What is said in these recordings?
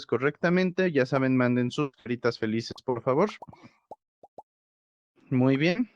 correctamente. Ya saben, manden sus caritas felices, por favor. Muy bien.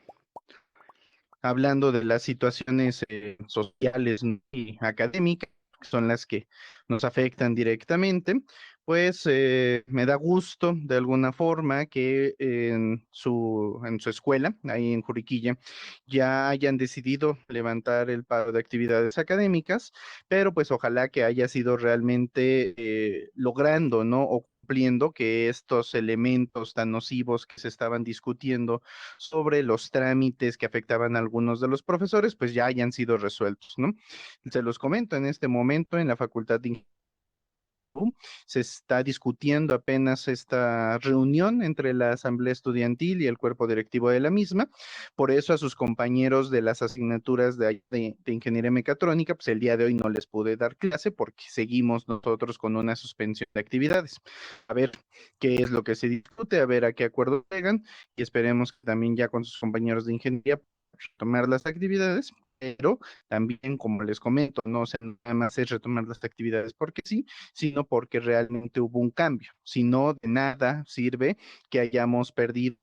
Hablando de las situaciones sociales, ¿no?, y académicas, que son las que nos afectan directamente, pues me da gusto de alguna forma que en su escuela, ahí en Juriquilla, ya hayan decidido levantar el paro de actividades académicas, pero pues ojalá que haya sido realmente logrando, ¿no?, o cumpliendo que estos elementos tan nocivos que se estaban discutiendo sobre los trámites que afectaban a algunos de los profesores, pues ya hayan sido resueltos, ¿no? Se los comento, en este momento en la Facultad de Ingeniería se está discutiendo apenas esta reunión entre la Asamblea Estudiantil y el cuerpo directivo de la misma. Por eso a sus compañeros de las asignaturas de Ingeniería Mecatrónica, pues el día de hoy no les pude dar clase porque seguimos nosotros con una suspensión de actividades. A ver qué es lo que se discute, a ver a qué acuerdo llegan y esperemos que también ya con sus compañeros de ingeniería retomar las actividades, pero también, como les comento, no se nada más es retomar las actividades porque sí, sino porque realmente hubo un cambio. Si no, de nada sirve que hayamos perdido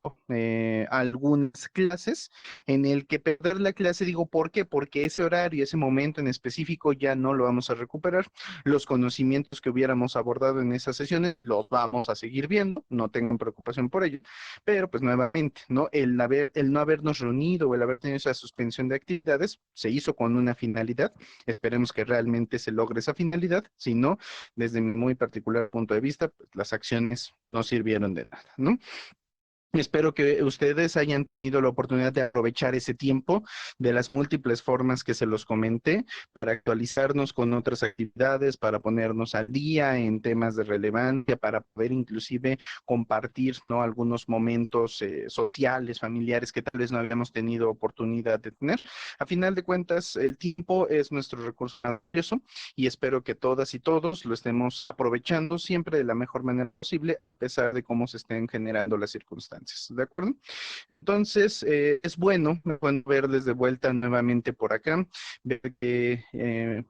algunas clases en el que perder la clase, digo, ¿por qué? Porque ese horario, ese momento en específico ya no lo vamos a recuperar. Los conocimientos que hubiéramos abordado en esas sesiones los vamos a seguir viendo, no tengan preocupación por ello, pero pues nuevamente, ¿no? El no habernos reunido o el haber tenido esa suspensión de actividades se hizo con una finalidad. Esperemos que realmente se logre esa finalidad. Si no, desde mi muy particular punto de vista, pues, las acciones no sirvieron de nada, ¿no? Espero que ustedes hayan tenido la oportunidad de aprovechar ese tiempo de las múltiples formas que se los comenté para actualizarnos con otras actividades, para ponernos al día en temas de relevancia, para poder inclusive compartir, ¿no?, algunos momentos sociales, familiares que tal vez no habíamos tenido oportunidad de tener. A final de cuentas, el tiempo es nuestro recurso más valioso y espero que todas y todos lo estemos aprovechando siempre de la mejor manera posible, a pesar de cómo se estén generando las circunstancias. ¿De acuerdo? Entonces, es bueno verles de vuelta nuevamente por acá, ver que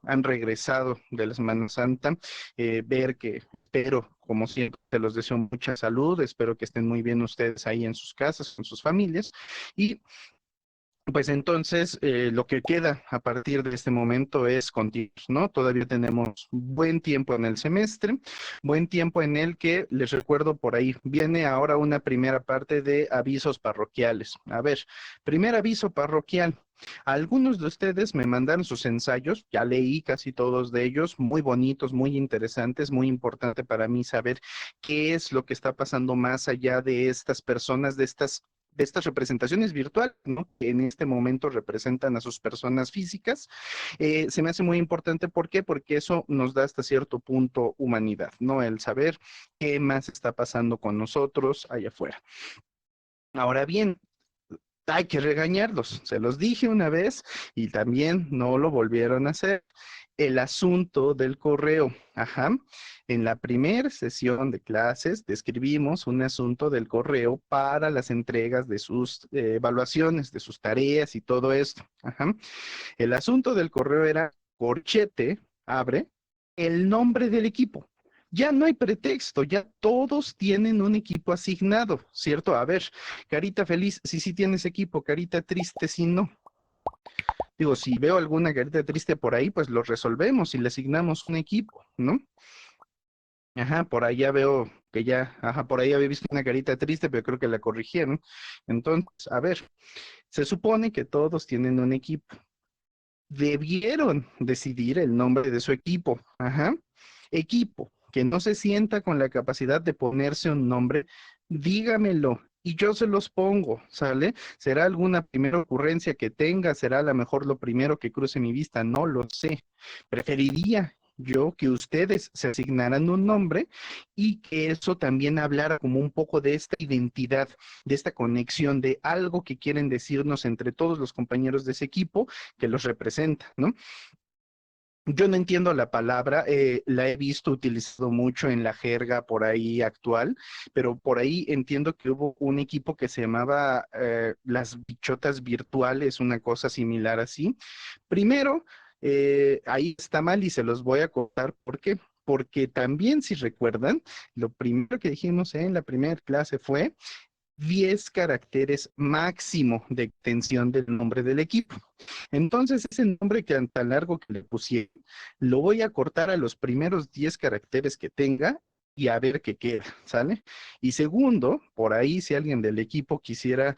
han regresado de la Semana Santa, ver que espero, como siempre, te los deseo mucha salud, espero que estén muy bien ustedes ahí en sus casas, con sus familias, y pues entonces, lo que queda a partir de este momento es continuar, ¿no? Todavía tenemos buen tiempo en el semestre, buen tiempo en el que, les recuerdo por ahí, viene ahora una primera parte de avisos parroquiales. A ver, primer aviso parroquial. Algunos de ustedes me mandaron sus ensayos, ya leí casi todos de ellos, muy bonitos, muy interesantes, muy importante para mí saber qué es lo que está pasando más allá de estas personas, de estas representaciones virtuales, ¿no?, que en este momento representan a sus personas físicas. Se me hace muy importante, ¿por qué? Porque eso nos da hasta cierto punto humanidad, ¿no? El saber qué más está pasando con nosotros allá afuera. Ahora bien, hay que regañarlos. Se los dije una vez y también no lo volvieron a hacer. El asunto del correo. Ajá. En la primera sesión de clases describimos un asunto del correo para las entregas de sus evaluaciones, de sus tareas y todo esto. Ajá. El asunto del correo era corchete, abre, el nombre del equipo. Ya no hay pretexto, ya todos tienen un equipo asignado, ¿cierto? A ver, carita feliz, sí, sí tienes equipo, carita triste, sí, no. Digo, si veo alguna carita triste por ahí, pues lo resolvemos y le asignamos un equipo, ¿no? Ajá, por ahí ya veo que ya, ajá, por ahí había visto una carita triste, pero creo que la corrigieron. Entonces, a ver, se supone que todos tienen un equipo. Debieron decidir el nombre de su equipo. Ajá. Equipo que no se sienta con la capacidad de ponerse un nombre, dígamelo y yo se los pongo, ¿sale? ¿Será alguna primera ocurrencia que tenga? ¿Será a lo mejor lo primero que cruce mi vista? No lo sé. Preferiría yo que ustedes se asignaran un nombre y que eso también hablara como un poco de esta identidad, de esta conexión, de algo que quieren decirnos entre todos los compañeros de ese equipo que los representa, ¿no? Yo no entiendo la palabra, la he visto utilizado mucho en la jerga por ahí actual, pero por ahí entiendo que hubo un equipo que se llamaba las bichotas virtuales, una cosa similar así. Primero, ahí está mal y se los voy a contar por qué. porque también, si recuerdan, lo primero que dijimos en la primera clase fue 10 caracteres máximo de extensión del nombre del equipo. Entonces, ese nombre que tan largo que le pusieron, lo voy a cortar a los primeros 10 caracteres que tenga y a ver qué queda, ¿sale? Y segundo, por ahí, si alguien del equipo quisiera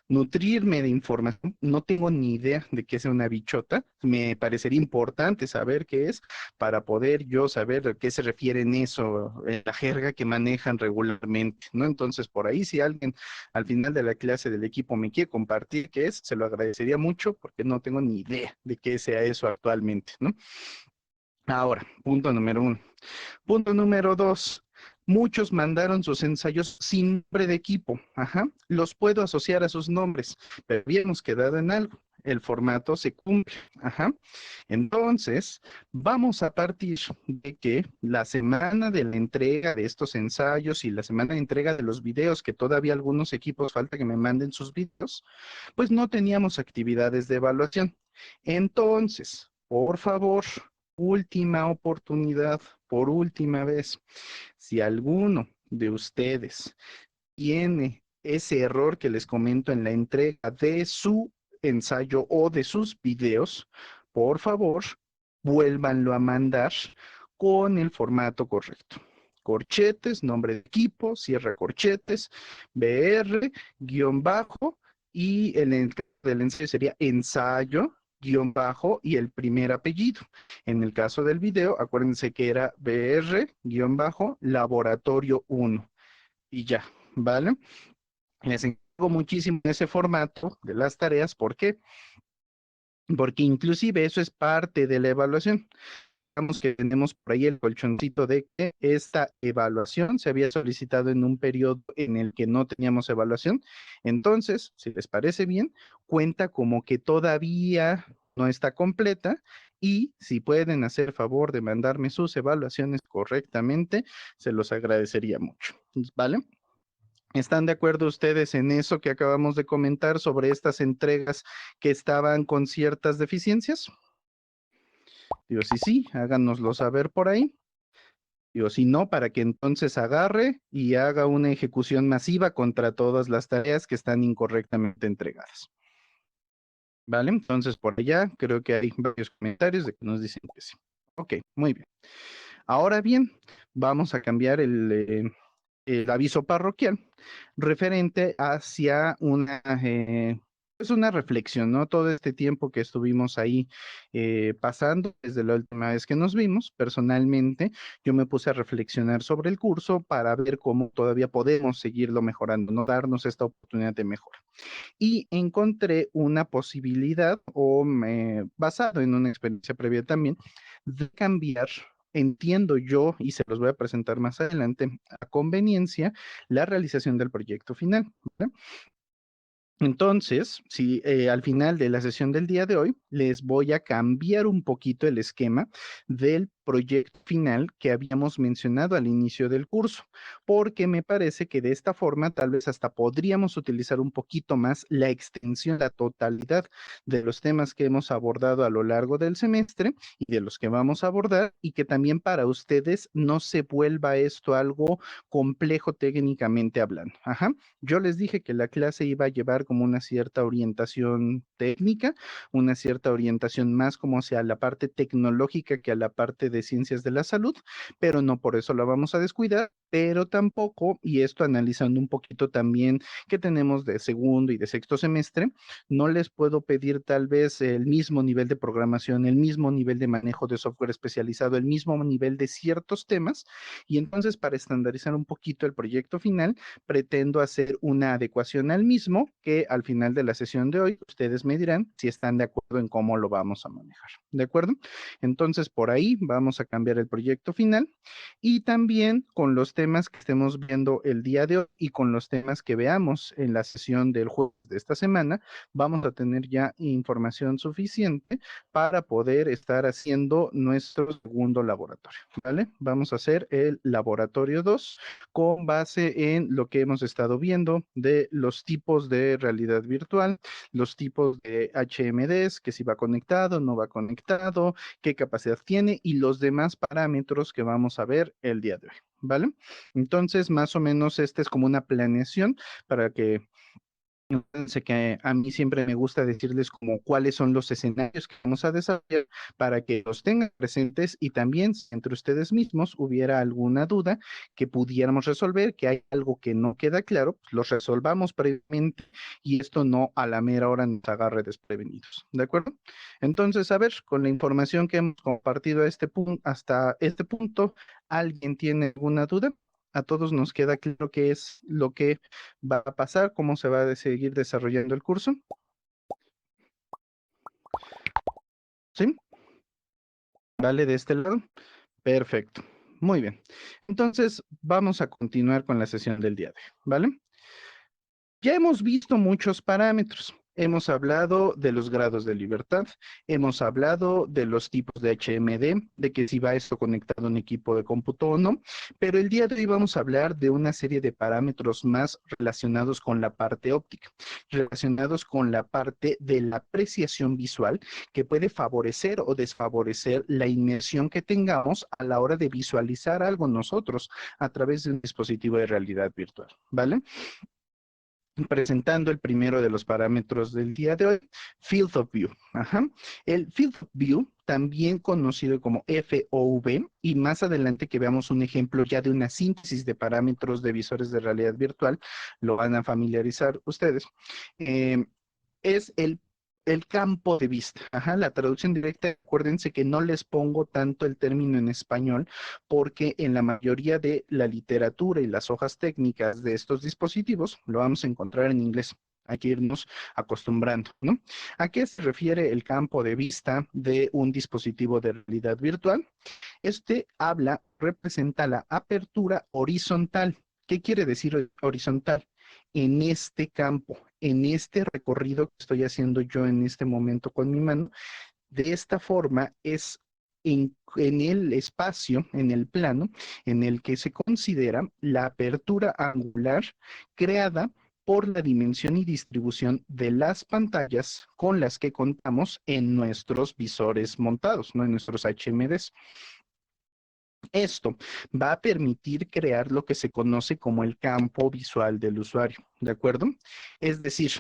nutrirme de información, no tengo ni idea de qué es una bichota, me parecería importante saber qué es para poder yo saber a qué se refiere en eso, en la jerga que manejan regularmente, ¿no? Entonces, por ahí, si alguien al final de la clase del equipo me quiere compartir qué es, se lo agradecería mucho porque no tengo ni idea de qué sea eso actualmente, ¿no? Ahora, punto número uno. Punto número dos. Muchos mandaron sus ensayos sin nombre de equipo. Ajá. Los puedo asociar a sus nombres, pero habíamos quedado en algo. El formato se cumple. Ajá. Entonces, vamos a partir de que la semana de la entrega de estos ensayos y la semana de entrega de los videos, que todavía algunos equipos falta que me manden sus videos, pues no teníamos actividades de evaluación. Entonces, por favor, última oportunidad, por última vez, si alguno de ustedes tiene ese error que les comento en la entrega de su ensayo o de sus videos, por favor, vuélvanlo a mandar con el formato correcto. Corchetes, nombre de equipo, cierre corchetes, BR, guión bajo, y del ensayo sería ensayo, guión bajo, y el primer apellido. En el caso del video, acuérdense que era BR, guión bajo, laboratorio 1. Y ya, ¿vale? Les encargo muchísimo en ese formato de las tareas. ¿Por qué? Porque inclusive eso es parte de la evaluación. Digamos que tenemos por ahí el colchoncito de que esta evaluación se había solicitado en un periodo en el que no teníamos evaluación. Entonces, si les parece bien, cuenta como que todavía no está completa y si pueden hacer favor de mandarme sus evaluaciones correctamente, se los agradecería mucho. ¿Vale? ¿Están de acuerdo ustedes en eso que acabamos de comentar sobre estas entregas que estaban con ciertas deficiencias? Digo, sí, sí, háganoslo saber por ahí. Digo, si no, para que entonces agarre y haga una ejecución masiva contra todas las tareas que están incorrectamente entregadas. ¿Vale? Entonces, por allá creo que hay varios comentarios de que nos dicen que sí. Ok, muy bien. Ahora bien, vamos a cambiar el aviso parroquial referente hacia pues una reflexión, ¿no? Todo este tiempo que estuvimos ahí pasando desde la última vez que nos vimos, personalmente, yo me puse a reflexionar sobre el curso para ver cómo todavía podemos seguirlo mejorando, no darnos esta oportunidad de mejora. Y encontré una posibilidad, basado en una experiencia previa también, de cambiar, entiendo yo, y se los voy a presentar más adelante, a conveniencia, la realización del proyecto final, ¿vale? Entonces, si al final de la sesión del día de hoy les voy a cambiar un poquito el esquema del proyecto final que habíamos mencionado al inicio del curso, porque me parece que de esta forma tal vez hasta podríamos utilizar un poquito más la extensión, la totalidad de los temas que hemos abordado a lo largo del semestre y de los que vamos a abordar, y que también para ustedes no se vuelva esto algo complejo técnicamente hablando. Ajá. Yo les dije que la clase iba a llevar como una cierta orientación técnica, una cierta orientación más como hacia la parte tecnológica que a la parte de ciencias de la salud, pero no por eso la vamos a descuidar, pero tampoco, y esto analizando un poquito también que tenemos de segundo y de sexto semestre, no les puedo pedir tal vez el mismo nivel de programación, el mismo nivel de manejo de software especializado, el mismo nivel de ciertos temas, y entonces para estandarizar un poquito el proyecto final, pretendo hacer una adecuación al mismo que al final de la sesión de hoy ustedes me dirán si están de acuerdo en cómo lo vamos a manejar. ¿De acuerdo? Entonces por ahí vamos a cambiar el proyecto final y también con los temas que estemos viendo el día de hoy y con los temas que veamos en la sesión del jueves de esta semana, vamos a tener ya información suficiente para poder estar haciendo nuestro segundo laboratorio, ¿vale? Vamos a hacer el laboratorio 2 con base en lo que hemos estado viendo de los tipos de realidad virtual, los tipos de HMDs, que si va conectado, no va conectado, qué capacidad tiene y los demás parámetros que vamos a ver el día de hoy, ¿vale? Entonces, más o menos, esta es como una planeación para que fíjense que a mí siempre me gusta decirles como cuáles son los escenarios que vamos a desarrollar para que los tengan presentes y también si entre ustedes mismos hubiera alguna duda que pudiéramos resolver, que hay algo que no queda claro, pues los resolvamos previamente y esto no a la mera hora nos agarre desprevenidos, ¿de acuerdo? Entonces, a ver, con la información que hemos compartido a este punto, hasta este punto, ¿alguien tiene alguna duda? A todos nos queda claro qué es lo que va a pasar, cómo se va a seguir desarrollando el curso. ¿Sí? ¿Vale de este lado? Perfecto. Muy bien. Entonces, vamos a continuar con la sesión del día de hoy, ¿vale? Ya hemos visto muchos parámetros. Hemos hablado de los grados de libertad, hemos hablado de los tipos de HMD, de que si va esto conectado a un equipo de cómputo o no, pero el día de hoy vamos a hablar de una serie de parámetros más relacionados con la parte óptica, relacionados con la parte de la apreciación visual que puede favorecer o desfavorecer la inmersión que tengamos a la hora de visualizar algo nosotros a través de un dispositivo de realidad virtual, ¿vale? Presentando el primero de los parámetros del día de hoy, Field of View. Ajá. El Field of View, también conocido como FOV, y más adelante que veamos un ejemplo ya de una síntesis de parámetros de visores de realidad virtual, lo van a familiarizar ustedes. Es el campo de vista. Ajá, la traducción directa, acuérdense que no les pongo tanto el término en español porque en la mayoría de la literatura y las hojas técnicas de estos dispositivos lo vamos a encontrar en inglés. Hay que irnos acostumbrando, ¿no? ¿A qué se refiere el campo de vista de un dispositivo de realidad virtual? Este representa la apertura horizontal. ¿Qué quiere decir horizontal? En este campo, en este recorrido que estoy haciendo yo en este momento con mi mano, de esta forma es en el espacio, en el plano, en el que se considera la apertura angular creada por la dimensión y distribución de las pantallas con las que contamos en nuestros visores montados, ¿no? En nuestros HMDs. Esto va a permitir crear lo que se conoce como el campo visual del usuario, ¿de acuerdo? Es decir,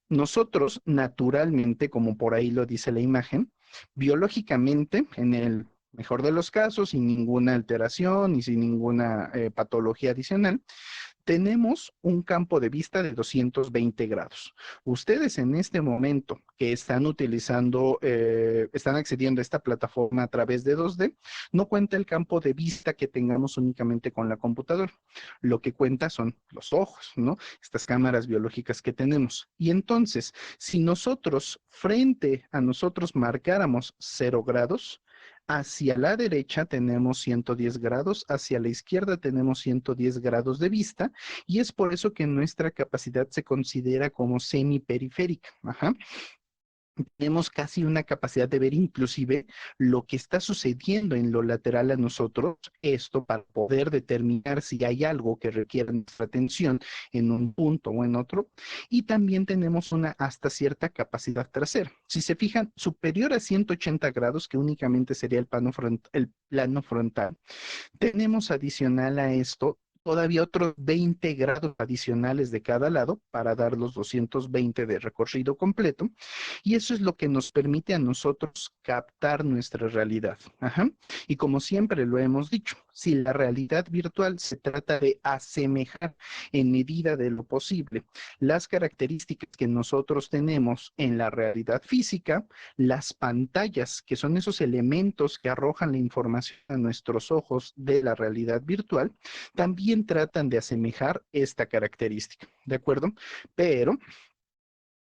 nosotros naturalmente, como por ahí lo dice la imagen, biológicamente, en el mejor de los casos, sin ninguna alteración y sin ninguna patología adicional, tenemos un campo de vista de 220 grados. Ustedes en este momento que están utilizando, están accediendo a esta plataforma a través de 2D, no cuenta el campo de vista que tengamos únicamente con la computadora. Lo que cuenta son los ojos, ¿no? Estas cámaras biológicas que tenemos. Y entonces, si nosotros frente a nosotros marcáramos 0 grados, hacia la derecha tenemos 110 grados, hacia la izquierda tenemos 110 grados de vista y es por eso que nuestra capacidad se considera como semiperiférica. Ajá. Tenemos casi una capacidad de ver inclusive lo que está sucediendo en lo lateral a nosotros, esto para poder determinar si hay algo que requiere nuestra atención en un punto o en otro, y también tenemos una hasta cierta capacidad trasera. Si se fijan, superior a 180 grados, que únicamente sería el plano frontal, tenemos adicional a esto todavía otros 20 grados adicionales de cada lado para dar los 220 de recorrido completo. Y eso es lo que nos permite a nosotros captar nuestra realidad. Ajá. Y como siempre lo hemos dicho, si la realidad virtual se trata de asemejar en medida de lo posible las características que nosotros tenemos en la realidad física, las pantallas, que son esos elementos que arrojan la información a nuestros ojos de la realidad virtual, también tratan de asemejar esta característica, ¿de acuerdo? Pero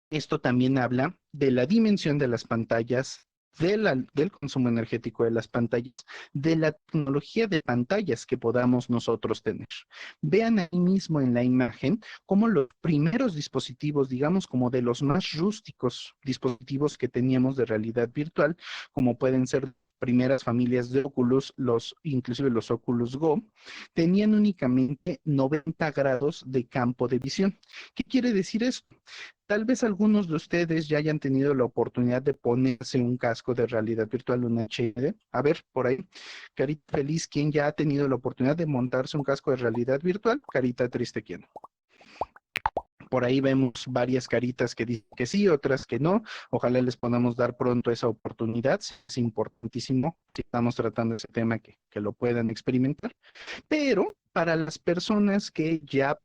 esto también habla de la dimensión de las pantallas, del consumo energético de las pantallas, de la tecnología de pantallas que podamos nosotros tener. Vean ahí mismo en la imagen cómo los primeros dispositivos, digamos como de los más rústicos dispositivos que teníamos de realidad virtual, como pueden ser primeras familias de Oculus, inclusive los Oculus Go, tenían únicamente 90 grados de campo de visión. ¿Qué quiere decir esto? Tal vez algunos de ustedes ya hayan tenido la oportunidad de ponerse un casco de realidad virtual, un HMD. A ver, por ahí, carita feliz, ¿quién ya ha tenido la oportunidad de montarse un casco de realidad virtual? Carita triste, ¿quién? Por ahí vemos varias caritas que dicen que sí, otras que no. Ojalá les podamos dar pronto esa oportunidad. Es importantísimo si estamos tratando ese tema que lo puedan experimentar. Pero para las personas que ya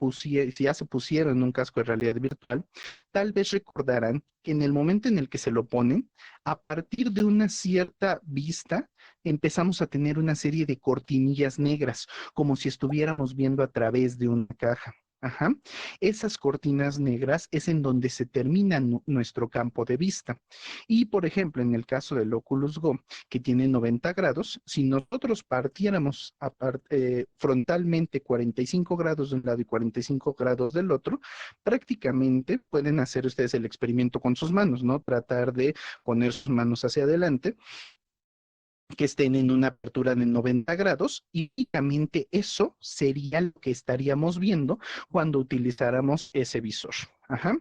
se pusieron un casco de realidad virtual, tal vez recordarán que en el momento en el que se lo ponen, a partir de una cierta vista, empezamos a tener una serie de cortinillas negras, como si estuviéramos viendo a través de una caja. Ajá. Esas cortinas negras es en donde se termina nuestro campo de vista. Y, por ejemplo, en el caso del Oculus Go, que tiene 90 grados, si nosotros partiéramos frontalmente 45 grados de un lado y 45 grados del otro, prácticamente pueden hacer ustedes el experimento con sus manos, ¿no? Tratar de poner sus manos hacia adelante, que estén en una apertura de 90 grados y únicamente eso sería lo que estaríamos viendo cuando utilizáramos ese visor. Ajá.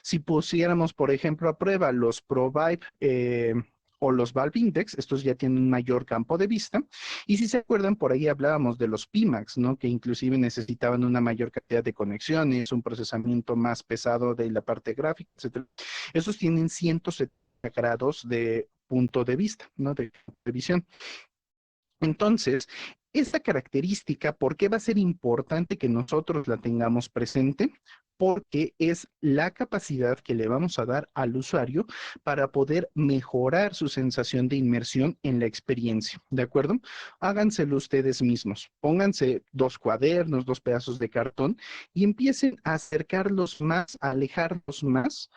Si pusiéramos, por ejemplo, a prueba los ProVive o los Valve Index, estos ya tienen un mayor campo de vista. Y si se acuerdan, por ahí hablábamos de los Pimax, ¿no? Que inclusive necesitaban una mayor cantidad de conexiones, un procesamiento más pesado de la parte gráfica, etcétera. Esos tienen 170 grados de punto de vista, ¿no? De visión. Entonces, esta característica, ¿por qué va a ser importante que nosotros la tengamos presente? Porque es la capacidad que le vamos a dar al usuario para poder mejorar su sensación de inmersión en la experiencia, ¿de acuerdo? Háganselo ustedes mismos, pónganse dos cuadernos, dos pedazos de cartón y empiecen a acercarlos más, a alejarlos más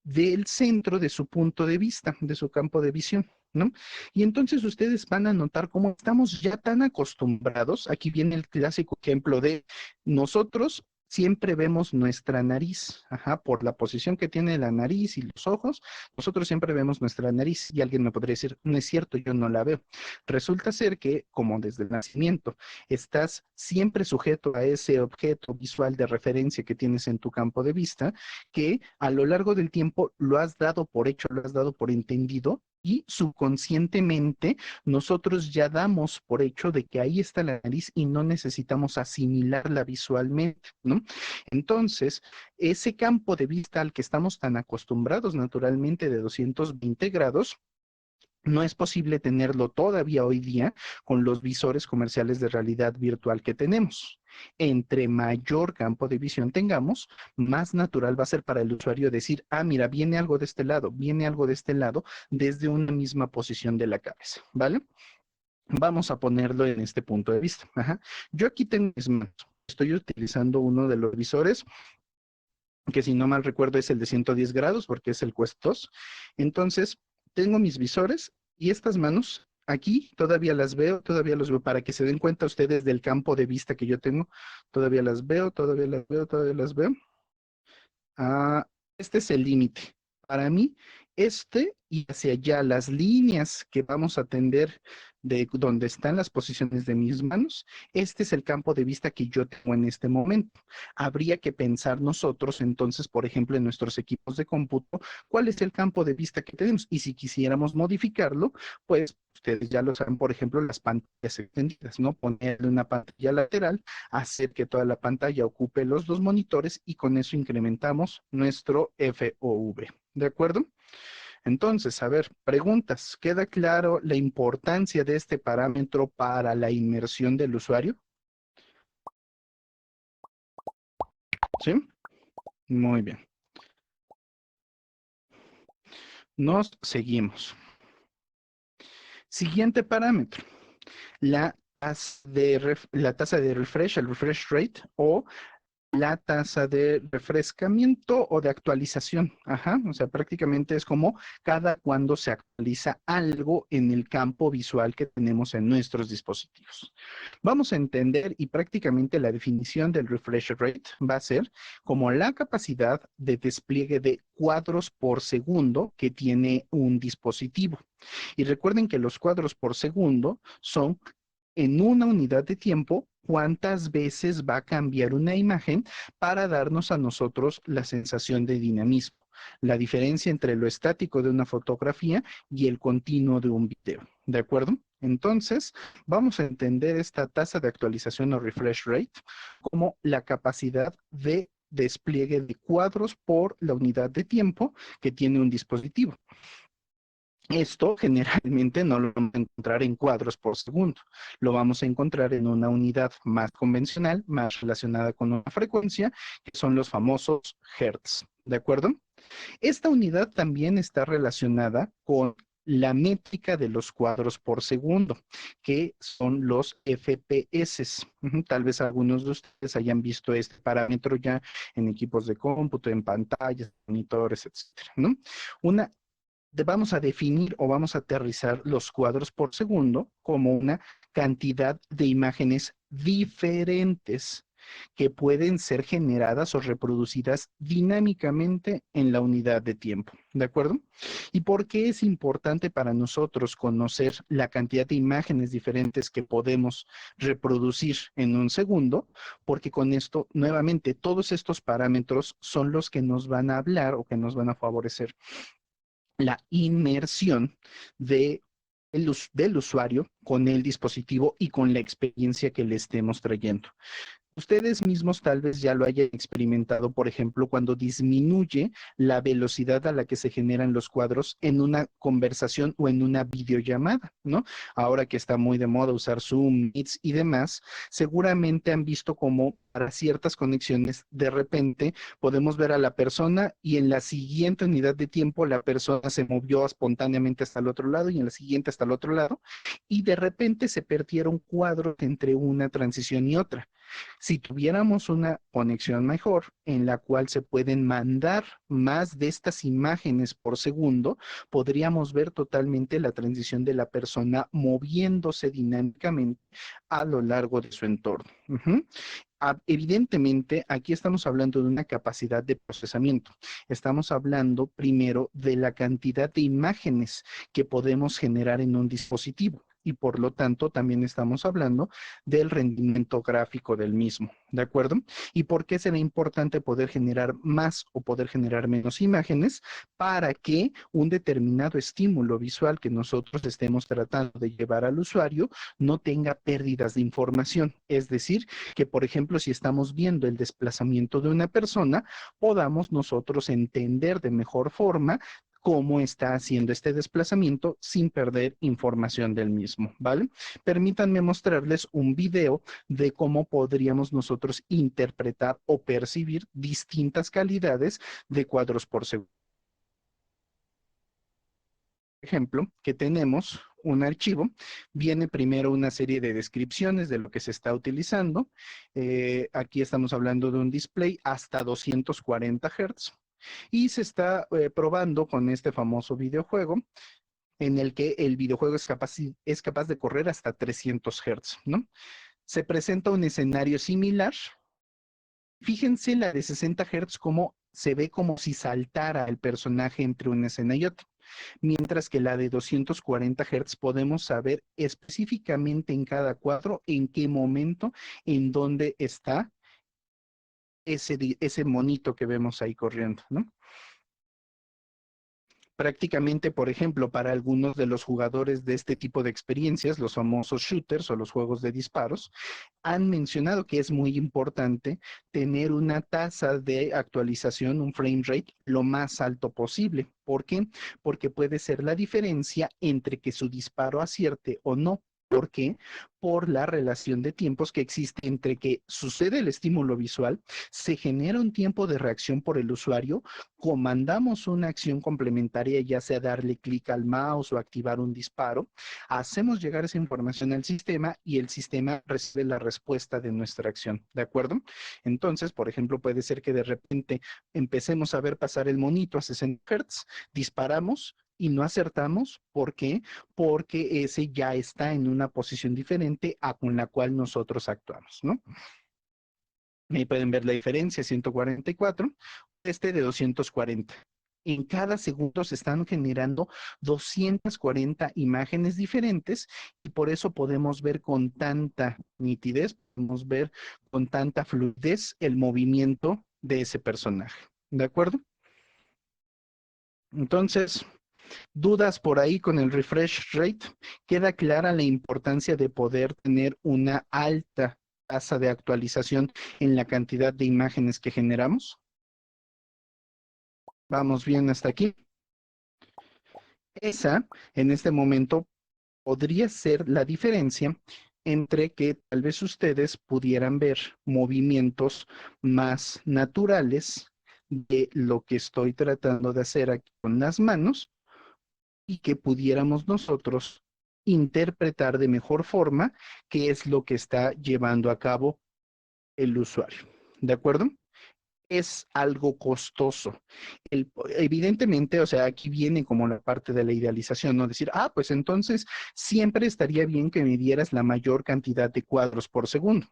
del centro de su punto de vista, de su campo de visión, ¿no? Y entonces ustedes van a notar cómo estamos ya tan acostumbrados, aquí viene el clásico ejemplo de nosotros siempre vemos nuestra nariz, ajá, por la posición que tiene la nariz y los ojos, nosotros siempre vemos nuestra nariz y alguien me podría decir, no es cierto, yo no la veo. Resulta ser que, como desde el nacimiento, estás siempre sujeto a ese objeto visual de referencia que tienes en tu campo de vista, que a lo largo del tiempo lo has dado por hecho, lo has dado por entendido y subconscientemente nosotros ya damos por hecho de que ahí está la nariz y no necesitamos asimilarla visualmente, ¿no? Entonces, ese campo de vista al que estamos tan acostumbrados naturalmente de 220 grados, no es posible tenerlo todavía hoy día con los visores comerciales de realidad virtual que tenemos. Entre mayor campo de visión tengamos, más natural va a ser para el usuario decir, ah, mira, viene algo de este lado, viene algo de este lado, desde una misma posición de la cabeza, ¿vale? Vamos a ponerlo en este punto de vista. Ajá. Yo aquí tengo mis manos. Estoy utilizando uno de los visores que si no mal recuerdo es el de 110 grados porque es el Quest 2. Entonces, tengo mis visores y estas manos aquí todavía las veo, todavía los veo para que se den cuenta ustedes del campo de vista que yo tengo. Todavía las veo, todavía las veo, todavía las veo. Ah, este es el límite. Para mí, este y hacia allá, las líneas que vamos a tender de donde están las posiciones de mis manos, este es el campo de vista que yo tengo en este momento. Habría que pensar nosotros, entonces, por ejemplo, en nuestros equipos de cómputo, cuál es el campo de vista que tenemos. Y si quisiéramos modificarlo, pues ustedes ya lo saben, por ejemplo, las pantallas extendidas, ¿no? Ponerle una pantalla lateral, hacer que toda la pantalla ocupe los dos monitores y con eso incrementamos nuestro FOV. ¿De acuerdo? Entonces, a ver, preguntas. ¿Queda claro la importancia de este parámetro para la inmersión del usuario? ¿Sí? Muy bien. Nos seguimos. Siguiente parámetro. La tasa de refresh, el refresh rate o la tasa de refrescamiento o de actualización. Ajá, o sea, prácticamente es como cada cuando se actualiza algo en el campo visual que tenemos en nuestros dispositivos. Vamos a entender y prácticamente la definición del refresh rate va a ser como la capacidad de despliegue de cuadros por segundo que tiene un dispositivo. Y recuerden que los cuadros por segundo son en una unidad de tiempo cuántas veces va a cambiar una imagen para darnos a nosotros la sensación de dinamismo, la diferencia entre lo estático de una fotografía y el continuo de un video. ¿De acuerdo? Entonces, vamos a entender esta tasa de actualización o refresh rate como la capacidad de despliegue de cuadros por la unidad de tiempo que tiene un dispositivo. Esto generalmente no lo vamos a encontrar en cuadros por segundo, lo vamos a encontrar en una unidad más convencional, más relacionada con una frecuencia, que son los famosos hertz, ¿de acuerdo? Esta unidad también está relacionada con la métrica de los cuadros por segundo, que son los FPS. Tal vez algunos de ustedes hayan visto este parámetro ya en equipos de cómputo, en pantallas, monitores, etcétera, ¿no? Una vamos a definir o vamos a aterrizar los cuadros por segundo como una cantidad de imágenes diferentes que pueden ser generadas o reproducidas dinámicamente en la unidad de tiempo, ¿de acuerdo? ¿Y por qué es importante para nosotros conocer la cantidad de imágenes diferentes que podemos reproducir en un segundo? Porque con esto, nuevamente, todos estos parámetros son los que nos van a hablar o que nos van a favorecer la inmersión del usuario con el dispositivo y con la experiencia que le estemos trayendo. Ustedes mismos tal vez ya lo hayan experimentado, por ejemplo, cuando disminuye la velocidad a la que se generan los cuadros en una conversación o en una videollamada, ¿no? Ahora que está muy de moda usar Zoom, Meets y demás, seguramente han visto cómo para ciertas conexiones de repente podemos ver a la persona y en la siguiente unidad de tiempo la persona se movió espontáneamente hasta el otro lado y en la siguiente hasta el otro lado y de repente se perdieron cuadros entre una transición y otra. Si tuviéramos una conexión mejor en la cual se pueden mandar más de estas imágenes por segundo, podríamos ver totalmente la transición de la persona moviéndose dinámicamente a lo largo de su entorno. Evidentemente, aquí estamos hablando de una capacidad de procesamiento. Estamos hablando primero de la cantidad de imágenes que podemos generar en un dispositivo y por lo tanto también estamos hablando del rendimiento gráfico del mismo, ¿de acuerdo? ¿Y por qué será importante poder generar más o poder generar menos imágenes? Para que un determinado estímulo visual que nosotros estemos tratando de llevar al usuario no tenga pérdidas de información. Es decir, que por ejemplo, si estamos viendo el desplazamiento de una persona, podamos nosotros entender de mejor forma cómo está haciendo este desplazamiento sin perder información del mismo, ¿vale? Permítanme mostrarles un video de cómo podríamos nosotros interpretar o percibir distintas calidades de cuadros por segundo. Ejemplo, que tenemos un archivo, viene primero una serie de descripciones de lo que se está utilizando. Aquí estamos hablando de un display hasta 240 Hz y se está probando con este famoso videojuego en el que el videojuego es capaz de correr hasta 300 Hz, ¿no? Se presenta un escenario similar. Fíjense la de 60 Hz como se ve como si saltara el personaje entre una escena y otra, mientras que la de 240 Hz podemos saber específicamente en cada cuadro en qué momento, en dónde está ese monito que vemos ahí corriendo, ¿no? Prácticamente, por ejemplo, para algunos de los jugadores de este tipo de experiencias, los famosos shooters o los juegos de disparos, han mencionado que es muy importante tener una tasa de actualización, un frame rate, lo más alto posible. ¿Por qué? Porque puede ser la diferencia entre que su disparo acierte o no ¿Por qué? Por la relación de tiempos que existe entre que sucede el estímulo visual, se genera un tiempo de reacción por el usuario, comandamos una acción complementaria, ya sea darle clic al mouse o activar un disparo, hacemos llegar esa información al sistema y el sistema recibe la respuesta de nuestra acción, ¿de acuerdo? Entonces, por ejemplo, puede ser que de repente empecemos a ver pasar el monito a 60 Hz, disparamos y no acertamos. ¿Por qué? Porque ese ya está en una posición diferente a con la cual nosotros actuamos, ¿no? Ahí pueden ver la diferencia, 144, este de 240. En cada segundo se están generando 240 imágenes diferentes y por eso podemos ver con tanta nitidez, podemos ver con tanta fluidez el movimiento de ese personaje. ¿De acuerdo? Entonces, dudas por ahí con el refresh rate, queda clara la importancia de poder tener una alta tasa de actualización en la cantidad de imágenes que generamos. Vamos bien hasta aquí. Esa, en este momento, podría ser la diferencia entre que tal vez ustedes pudieran ver movimientos más naturales de lo que estoy tratando de hacer aquí con las manos y que pudiéramos nosotros interpretar de mejor forma qué es lo que está llevando a cabo el usuario. ¿De acuerdo? Es algo costoso. Evidentemente, o sea, aquí viene como la parte de la idealización, ¿no? Decir, pues entonces siempre estaría bien que me dieras la mayor cantidad de cuadros por segundo.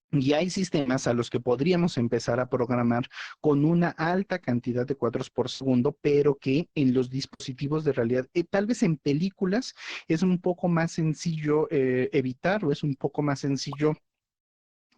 Y hay sistemas a los que podríamos empezar a programar con una alta cantidad de cuadros por segundo, pero que en los dispositivos de realidad, tal vez en películas, es un poco más sencillo evitar o es un poco más sencillo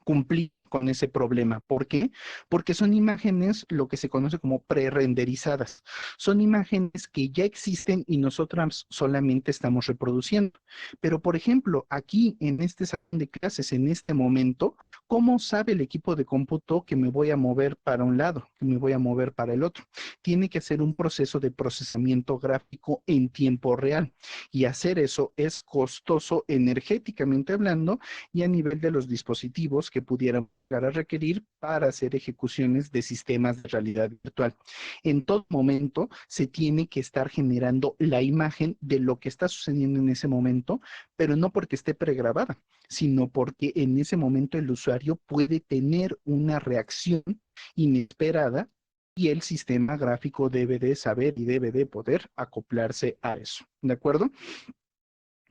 cumplir con ese problema. ¿Por qué? Porque son imágenes, lo que se conoce como pre-renderizadas. Son imágenes que ya existen y nosotras solamente estamos reproduciendo. Pero, por ejemplo, aquí en este salón de clases, en este momento, ¿cómo sabe el equipo de cómputo que me voy a mover para un lado, que me voy a mover para el otro? Tiene que hacer un proceso de procesamiento gráfico en tiempo real. Y hacer eso es costoso energéticamente hablando y a nivel de los dispositivos que pudieran llegar a requerir para hacer ejecuciones de sistemas de realidad virtual. En todo momento se tiene que estar generando la imagen de lo que está sucediendo en ese momento, pero no porque esté pregrabada, sino porque en ese momento el usuario puede tener una reacción inesperada y el sistema gráfico debe de saber y debe de poder acoplarse a eso. ¿De acuerdo?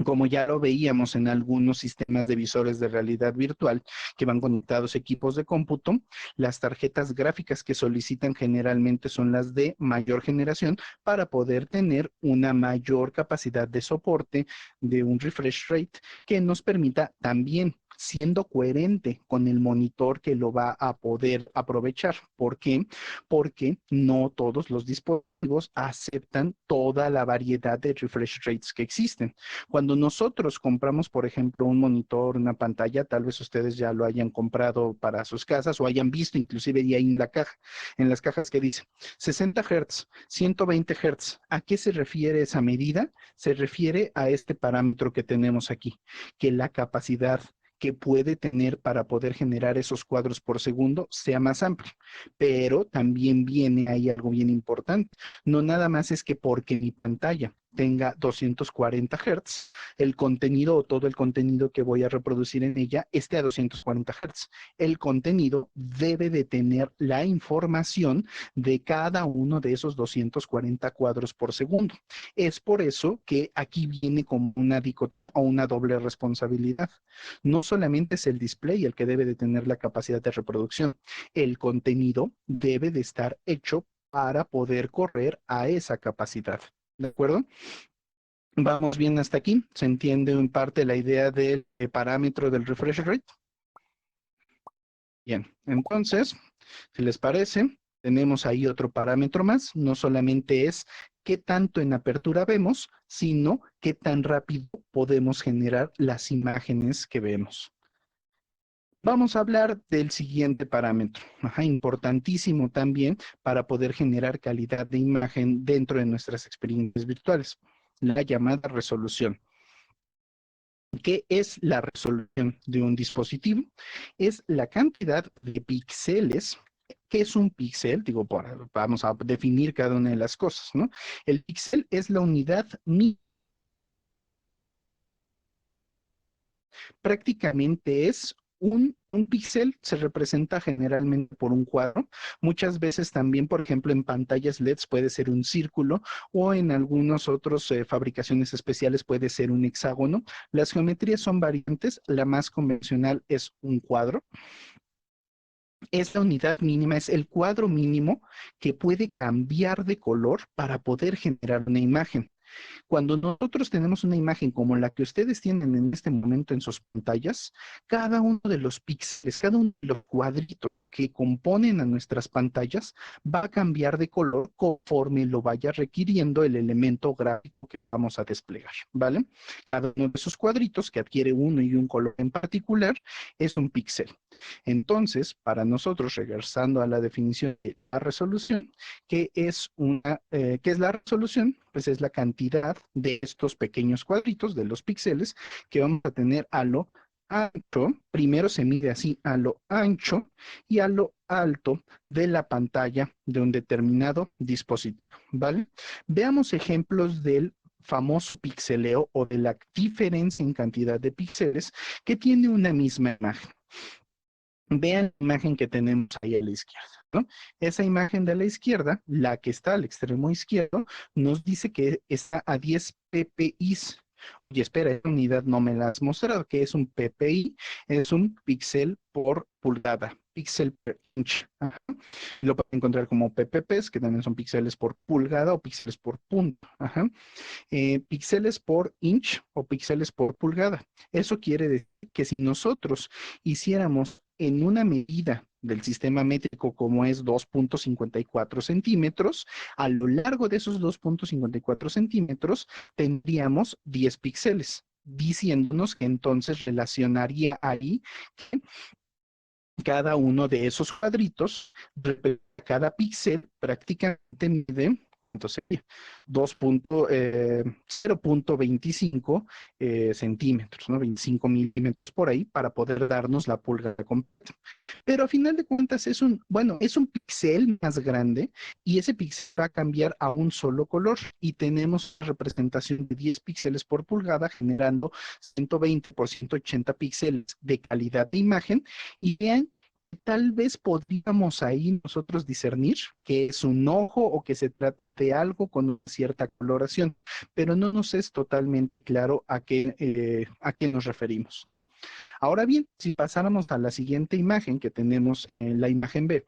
Como ya lo veíamos en algunos sistemas de visores de realidad virtual que van conectados a equipos de cómputo, las tarjetas gráficas que solicitan generalmente son las de mayor generación para poder tener una mayor capacidad de soporte de un refresh rate que nos permita también siendo coherente con el monitor que lo va a poder aprovechar. ¿Por qué? Porque no todos los dispositivos aceptan toda la variedad de refresh rates que existen. Cuando nosotros compramos, por ejemplo, un monitor, una pantalla, tal vez ustedes ya lo hayan comprado para sus casas o hayan visto inclusive ahí en la caja, en las cajas que dice 60 Hz, 120 Hz. ¿A qué se refiere esa medida? Se refiere a este parámetro que tenemos aquí, que la capacidad que puede tener para poder generar esos cuadros por segundo sea más amplio. Pero también viene ahí algo bien importante. No nada más es que porque mi pantalla tenga 240 Hz, el contenido o todo el contenido que voy a reproducir en ella esté a 240 Hz. El contenido debe de tener la información de cada uno de esos 240 cuadros por segundo. Es por eso que aquí viene como una dicotomía o una doble responsabilidad. No solamente es el display el que debe de tener la capacidad de reproducción, el contenido debe de estar hecho para poder correr a esa capacidad. ¿De acuerdo? Vamos bien hasta aquí. ¿Se entiende en parte la idea del parámetro del refresh rate? Bien, entonces, si les parece, tenemos ahí otro parámetro más. No solamente es qué tanto en apertura vemos, sino qué tan rápido podemos generar las imágenes que vemos. Vamos a hablar del siguiente parámetro, importantísimo también para poder generar calidad de imagen dentro de nuestras experiencias virtuales, la llamada resolución. ¿Qué es la resolución de un dispositivo? Es la cantidad de píxeles. ¿Qué es un píxel? Digo, vamos a definir cada una de las cosas, ¿no? El píxel es la unidad mínima. Prácticamente es un píxel, se representa generalmente por un cuadro. Muchas veces también, por ejemplo, en pantallas LEDs puede ser un círculo o en algunos otros fabricaciones especiales puede ser un hexágono. Las geometrías son variantes. La más convencional es un cuadro. Esta unidad mínima es el cuadro mínimo que puede cambiar de color para poder generar una imagen. Cuando nosotros tenemos una imagen como la que ustedes tienen en este momento en sus pantallas, cada uno de los píxeles, cada uno de los cuadritos que componen a nuestras pantallas va a cambiar de color conforme lo vaya requiriendo el elemento gráfico que vamos a desplegar, ¿vale? Cada uno de esos cuadritos que adquiere uno y un color en particular es un píxel. Entonces, para nosotros, regresando a la definición de la resolución, ¿qué es la resolución? Pues es la cantidad de estos pequeños cuadritos, de los píxeles, que vamos a tener a lo ancho. Primero se mide así a lo ancho y a lo alto de la pantalla de un determinado dispositivo, ¿vale? Veamos ejemplos del famoso pixeleo o de la diferencia en cantidad de píxeles que tiene una misma imagen. Vean la imagen que tenemos ahí a la izquierda, ¿no? Esa imagen de la izquierda, la que está al extremo izquierdo, nos dice que está a 10 ppi. Oye, espera, esa unidad no me la has mostrado. ¿Qué es un ppi? Es un píxel por pulgada, píxel per inch. Ajá. Lo pueden encontrar como ppps, que también son píxeles por pulgada o píxeles por punto. Ajá. Píxeles por inch o píxeles por pulgada. Eso quiere decir que si nosotros hiciéramos en una medida del sistema métrico como es 2.54 centímetros, a lo largo de esos 2.54 centímetros tendríamos 10 píxeles, diciéndonos que entonces relacionaría ahí cada uno de esos cuadritos, cada píxel prácticamente mide, entonces, 0.25 centímetros, ¿no? 25 milímetros por ahí para poder darnos la pulgada completa. Pero a final de cuentas es un píxel más grande y ese píxel va a cambiar a un solo color y tenemos representación de 10 píxeles por pulgada generando 120 por 180 píxeles de calidad de imagen y vean, tal vez podríamos ahí nosotros discernir que es un ojo o que se trata de algo con una cierta coloración, pero no nos es totalmente claro a qué nos referimos. Ahora bien, si pasáramos a la siguiente imagen que tenemos en la imagen B,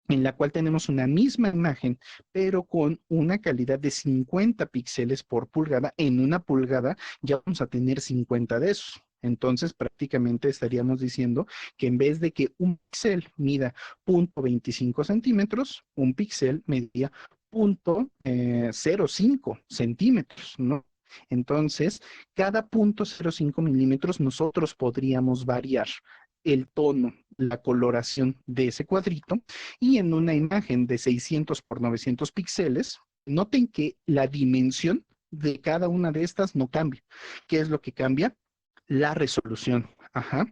en la cual tenemos una misma imagen, pero con una calidad de 50 píxeles por pulgada. En una pulgada ya vamos a tener 50 de esos. Entonces, prácticamente estaríamos diciendo que en vez de que un píxel mida 0.25 centímetros, un píxel medía 0.05 centímetros, ¿no? Entonces, cada 0.05 milímetros nosotros podríamos variar el tono, la coloración de ese cuadrito y en una imagen de 600 por 900 píxeles, noten que la dimensión de cada una de estas no cambia. ¿Qué es lo que cambia? La resolución. Ajá.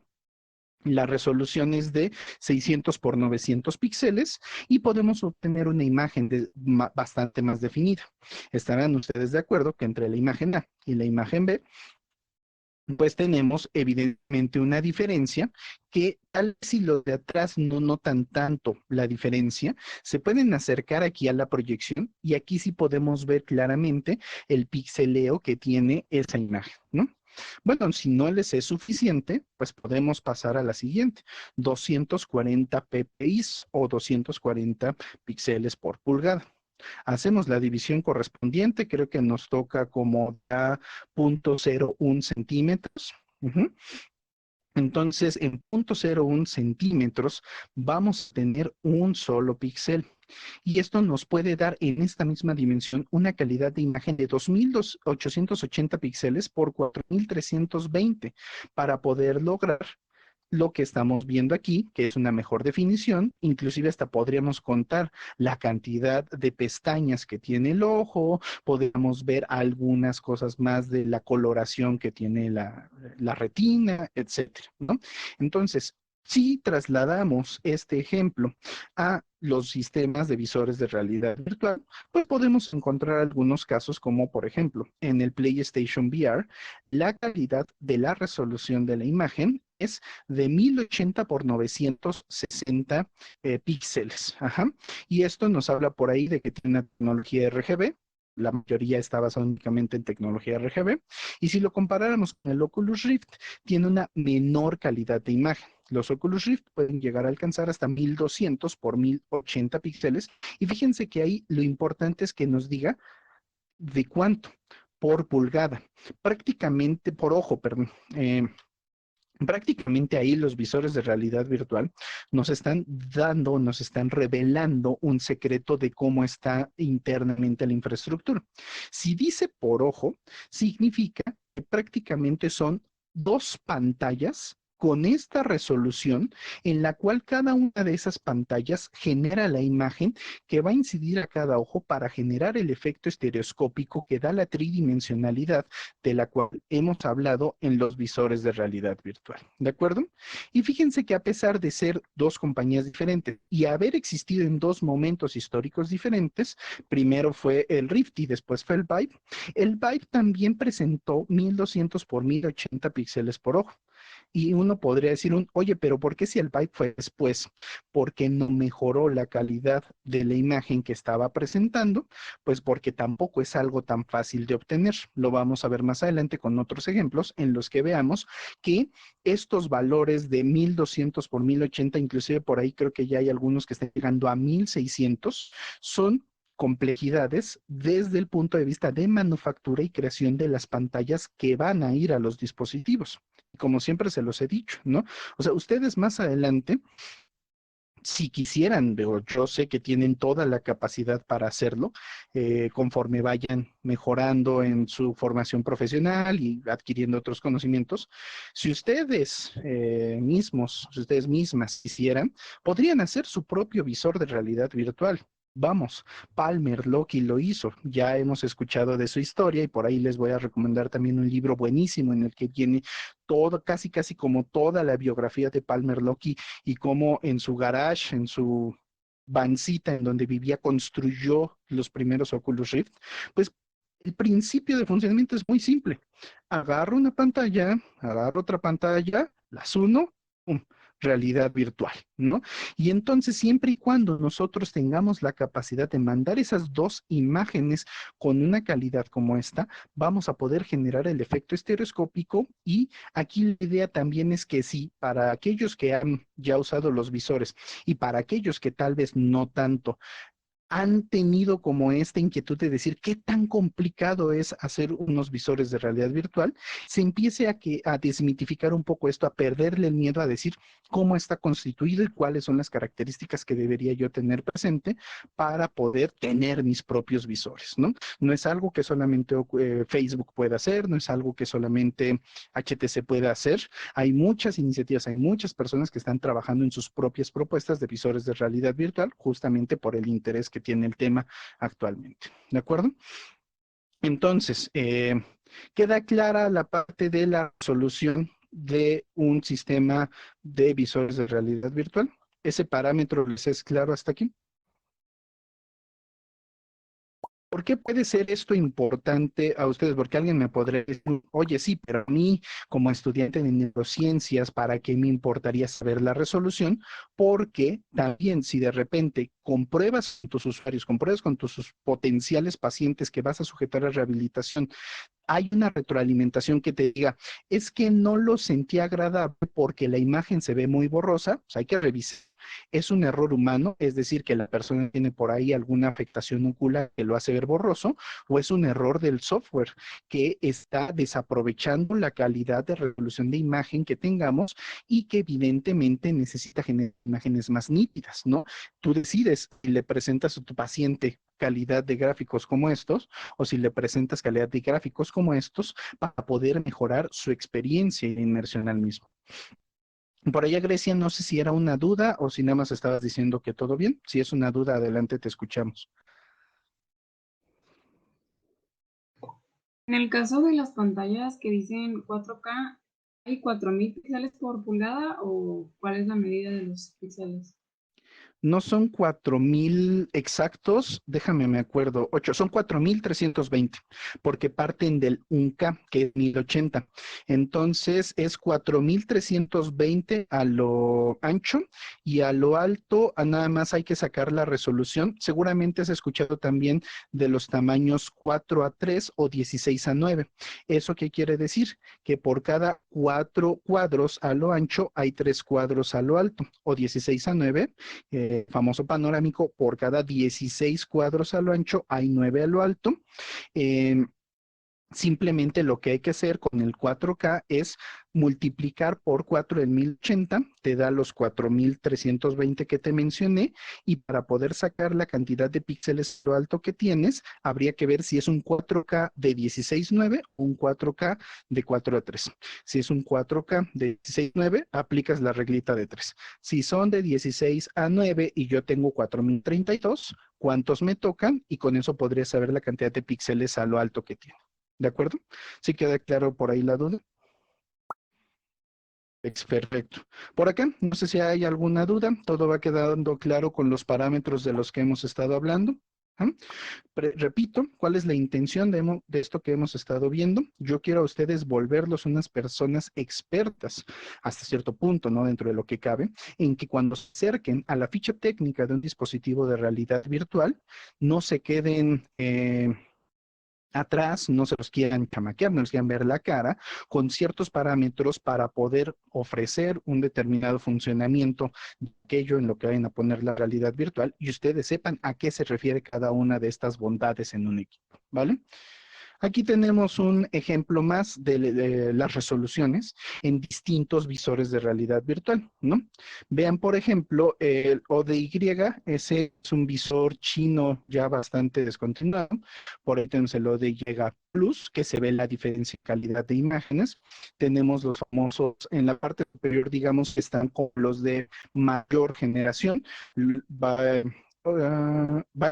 La resolución es de 600 por 900 píxeles y podemos obtener una imagen bastante más definida. Estarán ustedes de acuerdo que entre la imagen A y la imagen B pues tenemos evidentemente una diferencia que tal vez si los de atrás no notan tanto la diferencia, se pueden acercar aquí a la proyección y aquí sí podemos ver claramente el pixeleo que tiene esa imagen, ¿no? Bueno, si no les es suficiente, pues podemos pasar a la siguiente, 240 ppi o 240 píxeles por pulgada. Hacemos la división correspondiente, creo que nos toca como a 0.01 centímetros. Entonces, en 0.01 centímetros vamos a tener un solo píxel. Y esto nos puede dar en esta misma dimensión una calidad de imagen de 2.880 píxeles por 4.320 para poder lograr lo que estamos viendo aquí, que es una mejor definición, inclusive hasta podríamos contar la cantidad de pestañas que tiene el ojo, podemos ver algunas cosas más de la coloración que tiene la retina, etcétera, ¿no? Entonces, si trasladamos este ejemplo a los sistemas de visores de realidad virtual, pues podemos encontrar algunos casos como, por ejemplo, en el PlayStation VR, la calidad de la resolución de la imagen es de 1080 por 960 píxeles. Ajá. Y esto nos habla por ahí de que tiene una tecnología RGB. La mayoría está basada únicamente en tecnología RGB. Y si lo comparáramos con el Oculus Rift, tiene una menor calidad de imagen. Los Oculus Rift pueden llegar a alcanzar hasta 1200 por 1080 píxeles. Y fíjense que ahí lo importante es que nos diga de cuánto por pulgada, prácticamente por ojo, perdón. Prácticamente ahí los visores de realidad virtual nos están dando, nos están revelando un secreto de cómo está internamente la infraestructura. Si dice por ojo, significa que prácticamente son dos pantallas con esta resolución en la cual cada una de esas pantallas genera la imagen que va a incidir a cada ojo para generar el efecto estereoscópico que da la tridimensionalidad de la cual hemos hablado en los visores de realidad virtual. ¿De acuerdo? Y fíjense que a pesar de ser dos compañías diferentes y haber existido en dos momentos históricos diferentes, primero fue el Rift y después fue el Vive también presentó 1200 por 1080 píxeles por ojo. Y uno podría decir, oye, pero ¿por qué si el Vive fue después? Porque no mejoró la calidad de la imagen que estaba presentando, pues porque tampoco es algo tan fácil de obtener. Lo vamos a ver más adelante con otros ejemplos en los que veamos que estos valores de 1200 por 1080, inclusive por ahí creo que ya hay algunos que están llegando a 1600, son complejidades desde el punto de vista de manufactura y creación de las pantallas que van a ir a los dispositivos. Como siempre se los he dicho, ¿no? O sea, ustedes más adelante, si quisieran, yo sé que tienen toda la capacidad para hacerlo, conforme vayan mejorando en su formación profesional y adquiriendo otros conocimientos, si ustedes mismos, si ustedes mismas quisieran, podrían hacer su propio visor de realidad virtual. Vamos, Palmer Luckey lo hizo, ya hemos escuchado de su historia y por ahí les voy a recomendar también un libro buenísimo en el que viene todo, casi casi como toda la biografía de Palmer Luckey y cómo en su garage, en su vancita en donde vivía, construyó los primeros Oculus Rift, pues el principio de funcionamiento es muy simple. Agarro una pantalla, agarro otra pantalla, las uno, ¡pum! Realidad virtual, ¿no? Y entonces, siempre y cuando nosotros tengamos la capacidad de mandar esas dos imágenes con una calidad como esta, vamos a poder generar el efecto estereoscópico. Y aquí la idea también es que sí, para aquellos que han ya usado los visores y para aquellos que tal vez no tanto, han tenido como esta inquietud de decir qué tan complicado es hacer unos visores de realidad virtual, se empiece a desmitificar un poco esto, a perderle el miedo a decir cómo está constituido y cuáles son las características que debería yo tener presente para poder tener mis propios visores, ¿no? No es algo que solamente Facebook pueda hacer, no es algo que solamente HTC pueda hacer. Hay muchas iniciativas, hay muchas personas que están trabajando en sus propias propuestas de visores de realidad virtual, justamente por el interés que tiene el tema actualmente. ¿De acuerdo? Entonces, queda clara la parte de la resolución de un sistema de visores de realidad virtual. ¿Ese parámetro les es claro hasta aquí? ¿Por qué puede ser esto importante a ustedes? Porque alguien me podría decir, oye, sí, pero a mí como estudiante de neurociencias, ¿para qué me importaría saber la resolución? Porque también si de repente compruebas con tus usuarios, compruebas con tus potenciales pacientes que vas a sujetar a rehabilitación, hay una retroalimentación que te diga, es que no lo sentí agradable porque la imagen se ve muy borrosa, pues hay que revisar. ¿Es un error humano? Es decir, que la persona tiene por ahí alguna afectación ocular que lo hace ver borroso, o es un error del software que está desaprovechando la calidad de resolución de imagen que tengamos y que evidentemente necesita generar imágenes más nítidas, ¿no? Tú decides si le presentas a tu paciente calidad de gráficos como estos, o si le presentas calidad de gráficos como estos para poder mejorar su experiencia de inmersión al mismo. Por allá, Grecia, no sé si era una duda o si nada más estabas diciendo que todo bien. Si es una duda, adelante, te escuchamos. En el caso de las pantallas que dicen 4K, ¿hay 4000 píxeles por pulgada o cuál es la medida de los píxeles? No son 4000 exactos, déjame me acuerdo, 8, son 4320, porque parten del 1K, que es 1080. Entonces es 4320 a lo ancho y a lo alto, nada más hay que sacar la resolución. Seguramente has escuchado también de los tamaños 4:3 o 16:9. ¿Eso qué quiere decir? Que por cada 4 cuadros a lo ancho hay 3 cuadros a lo alto, o 16:9, famoso panorámico. Por cada 16 cuadros a lo ancho hay 9 a lo alto. Eh, Simplemente lo que hay que hacer con el 4K es multiplicar por 4 el 1080, te da los 4320 que te mencioné, y para poder sacar la cantidad de píxeles lo alto que tienes, habría que ver si es un 4K de 16:9 o un 4K de 4:3. Si es un 4K de 16:9, aplicas la reglita de 3. Si son de 16:9 y yo tengo 4032, ¿cuántos me tocan? Y con eso podría saber la cantidad de píxeles a lo alto que tiene. ¿De acuerdo? ¿Sí queda claro por ahí la duda? Perfecto. Por acá, no sé si hay alguna duda. Todo va quedando claro con los parámetros de los que hemos estado hablando. ¿Ah? Repito, ¿cuál es la intención de esto que hemos estado viendo? Yo quiero a ustedes volverlos unas personas expertas, hasta cierto punto, ¿no? Dentro de lo que cabe, en que cuando se acerquen a la ficha técnica de un dispositivo de realidad virtual, no se queden atrás, no se los quieran chamaquear, no les quieran ver la cara, con ciertos parámetros para poder ofrecer un determinado funcionamiento de aquello en lo que vayan a poner la realidad virtual, y ustedes sepan a qué se refiere cada una de estas bondades en un equipo, ¿vale? Aquí tenemos un ejemplo más de las resoluciones en distintos visores de realidad virtual, ¿no? Vean, por ejemplo, el ODY, ese es un visor chino ya bastante descontinuado. Por ahí tenemos el ODY Plus, que se ve la diferencia en calidad de imágenes. Tenemos los famosos, en la parte superior, digamos, que están como los de mayor generación. Va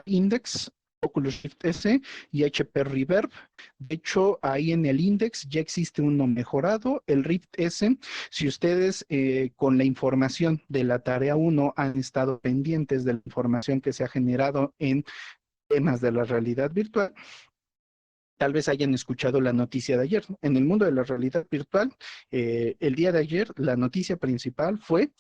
Index, Oculus Rift S y HP Reverb. De hecho, ahí en el Index ya existe uno mejorado, el Rift S. Si ustedes con la información de la tarea 1 han estado pendientes de la información que se ha generado en temas de la realidad virtual, tal vez hayan escuchado la noticia de ayer. En el mundo de la realidad virtual, el día de ayer, la noticia principal fue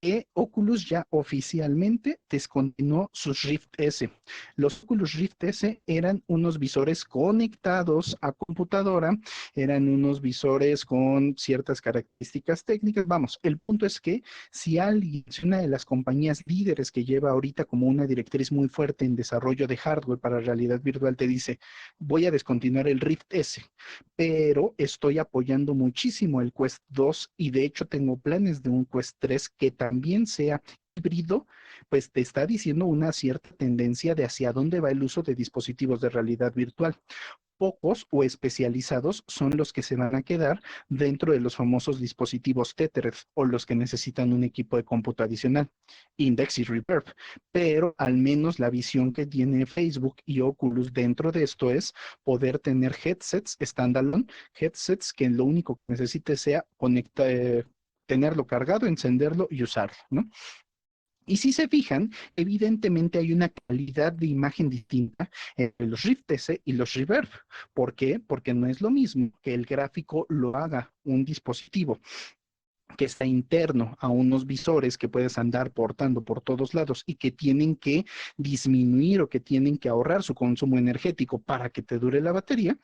que Oculus ya oficialmente descontinuó sus Rift S. Los Oculus Rift S eran unos visores conectados a computadora, eran unos visores con ciertas características técnicas. Vamos, el punto es que si alguien, si una de las compañías líderes que lleva ahorita como una directriz muy fuerte en desarrollo de hardware para realidad virtual te dice, voy a descontinuar el Rift S, pero estoy apoyando muchísimo el Quest 2 y de hecho tengo planes de un Quest 3 que también sea híbrido, pues te está diciendo una cierta tendencia de hacia dónde va el uso de dispositivos de realidad virtual. Pocos o especializados son los que se van a quedar dentro de los famosos dispositivos Tethered o los que necesitan un equipo de cómputo adicional, Index y Reverb. Pero al menos la visión que tiene Facebook y Oculus dentro de esto es poder tener headsets standalone, headsets que lo único que necesite sea tenerlo cargado, encenderlo y usarlo, ¿no? Y si se fijan, evidentemente hay una calidad de imagen distinta entre los Rift S y los Reverb. ¿Por qué? Porque no es lo mismo que el gráfico lo haga un dispositivo que está interno a unos visores que puedes andar portando por todos lados y que tienen que disminuir o que tienen que ahorrar su consumo energético para que te dure la batería,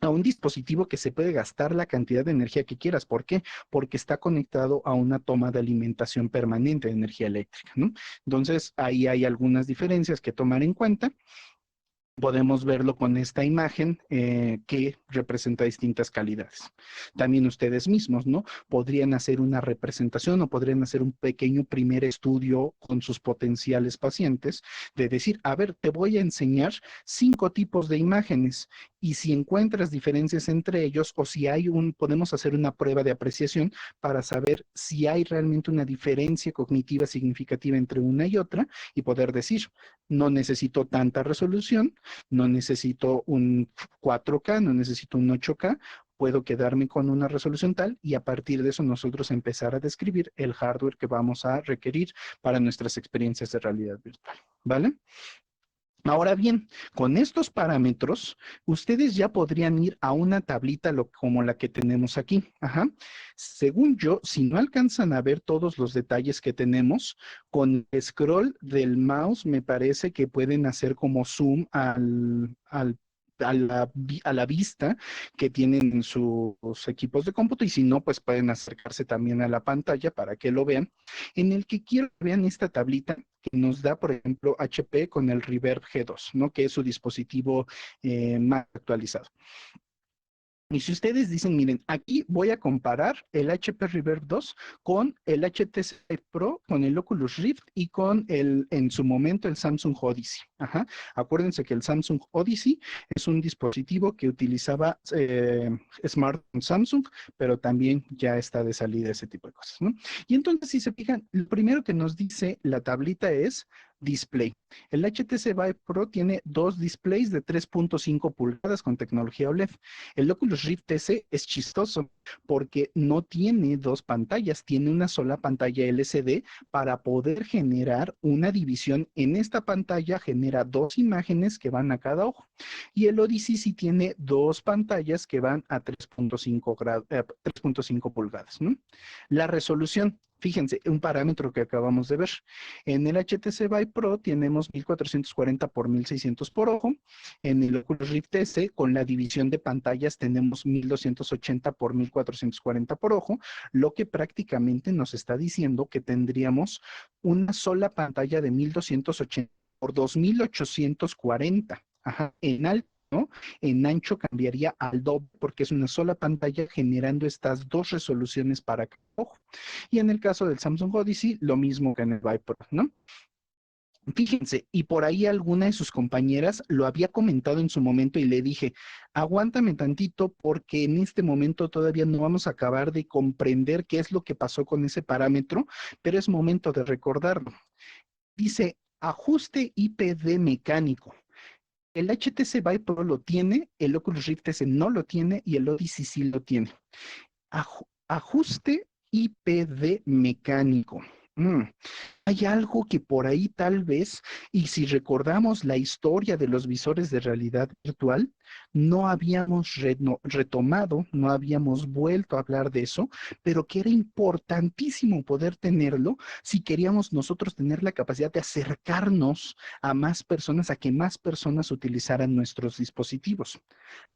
a un dispositivo que se puede gastar la cantidad de energía que quieras. ¿Por qué? Porque está conectado a una toma de alimentación permanente de energía eléctrica, ¿no? Entonces, ahí hay algunas diferencias que tomar en cuenta. Podemos verlo con esta imagen que representa distintas calidades. También ustedes mismos, ¿no? Podrían hacer una representación o podrían hacer un pequeño primer estudio con sus potenciales pacientes de decir, a ver, te voy a enseñar 5 tipos de imágenes y si encuentras diferencias entre ellos o si hay podemos hacer una prueba de apreciación para saber si hay realmente una diferencia cognitiva significativa entre una y otra y poder decir, no necesito tanta resolución, no necesito un 4K, no necesito un 8K, puedo quedarme con una resolución tal y a partir de eso nosotros empezar a describir el hardware que vamos a requerir para nuestras experiencias de realidad virtual, ¿vale? Ahora bien, con estos parámetros, ustedes ya podrían ir a una tablita como la que tenemos aquí. Ajá. Según yo, si no alcanzan a ver todos los detalles que tenemos, con el scroll del mouse me parece que pueden hacer como zoom a la vista que tienen en sus equipos de cómputo y si no, pues pueden acercarse también a la pantalla para que lo vean. En el que quiero que vean esta tablita que nos da, por ejemplo, HP con el Reverb G2, ¿no? Que es su dispositivo más actualizado. Y si ustedes dicen, miren, aquí voy a comparar el HP Reverb 2 con el HTC Vive Pro, con el Oculus Rift y con en su momento, el Samsung Odyssey. Ajá. Acuérdense que el Samsung Odyssey es un dispositivo que utilizaba smartphone Samsung, pero también ya está de salida ese tipo de cosas, ¿no? Y entonces, si se fijan, lo primero que nos dice la tablita es display. El HTC Vive Pro tiene 2 displays de 3.5 pulgadas con tecnología OLED. El Oculus Rift S es chistoso porque no tiene 2 pantallas, tiene una sola pantalla LCD para poder generar una división. En esta pantalla genera 2 imágenes que van a cada ojo. Y el Odyssey sí tiene 2 pantallas que van a 3.5 pulgadas, ¿no? La resolución. Fíjense, un parámetro que acabamos de ver. En el HTC Vive Pro tenemos 1440 por 1600 por ojo. En el Oculus Rift S, con la división de pantallas, tenemos 1280 por 1440 por ojo, lo que prácticamente nos está diciendo que tendríamos una sola pantalla de 1280 por 2840. Ajá, en alto. ¿No? En ancho cambiaría al doble porque es una sola pantalla generando estas 2 resoluciones para cada ojo. Y en el caso del Samsung Odyssey, lo mismo que en el Vive Pro, ¿no? Fíjense, y por ahí alguna de sus compañeras lo había comentado en su momento y le dije, aguántame tantito porque en este momento todavía no vamos a acabar de comprender qué es lo que pasó con ese parámetro, pero es momento de recordarlo. Dice, ajuste IPD mecánico. El HTC Vive Pro lo tiene, el Oculus Rift S no lo tiene y el Odyssey sí lo tiene. Ajuste IPD mecánico. Hay algo que por ahí tal vez, y si recordamos la historia de los visores de realidad virtual, no habíamos retomado, no habíamos vuelto a hablar de eso, pero que era importantísimo poder tenerlo si queríamos nosotros tener la capacidad de acercarnos a más personas, a que más personas utilizaran nuestros dispositivos.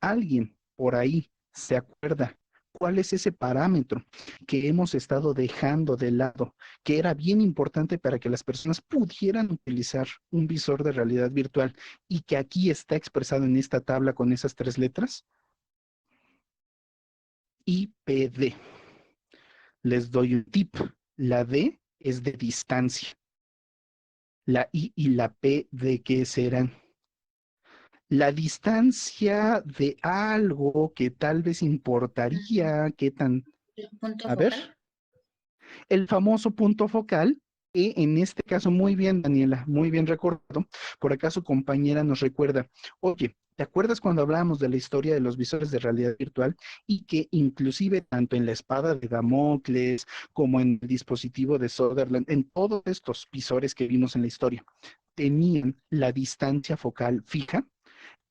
¿Alguien por ahí se acuerda cuál es ese parámetro que hemos estado dejando de lado, que era bien importante para que las personas pudieran utilizar un visor de realidad virtual y que aquí está expresado en esta tabla con esas 3 letras? IPD. Les doy un tip. La D es de distancia. La I y la P de qué serán. La distancia de algo que tal vez importaría, qué tan... ¿El punto A ver, focal? el famoso punto focal, que en este caso, muy bien, Daniela, muy bien recordado. Por acá su compañera nos recuerda, oye, ¿te acuerdas cuando hablábamos de la historia de los visores de realidad virtual y que inclusive tanto en la espada de Damocles como en el dispositivo de Sutherland, en todos estos visores que vimos en la historia, tenían la distancia focal fija?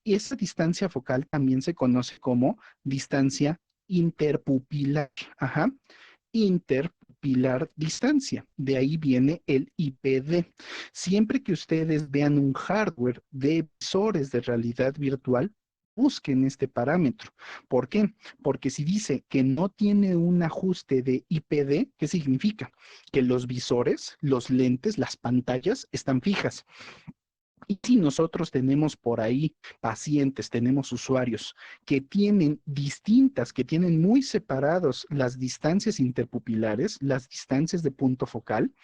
Y esa distancia focal también se conoce como distancia interpupilar. Ajá. Interpupilar distancia. De ahí viene el IPD. Siempre que ustedes vean un hardware de visores de realidad virtual, busquen este parámetro. ¿Por qué? Porque si dice que no tiene un ajuste de IPD, ¿qué significa? Que los visores, los lentes, las pantallas están fijas. Y si nosotros tenemos por ahí pacientes, tenemos usuarios que tienen distintas, que tienen muy separados las distancias interpupilares, las distancias de punto focal,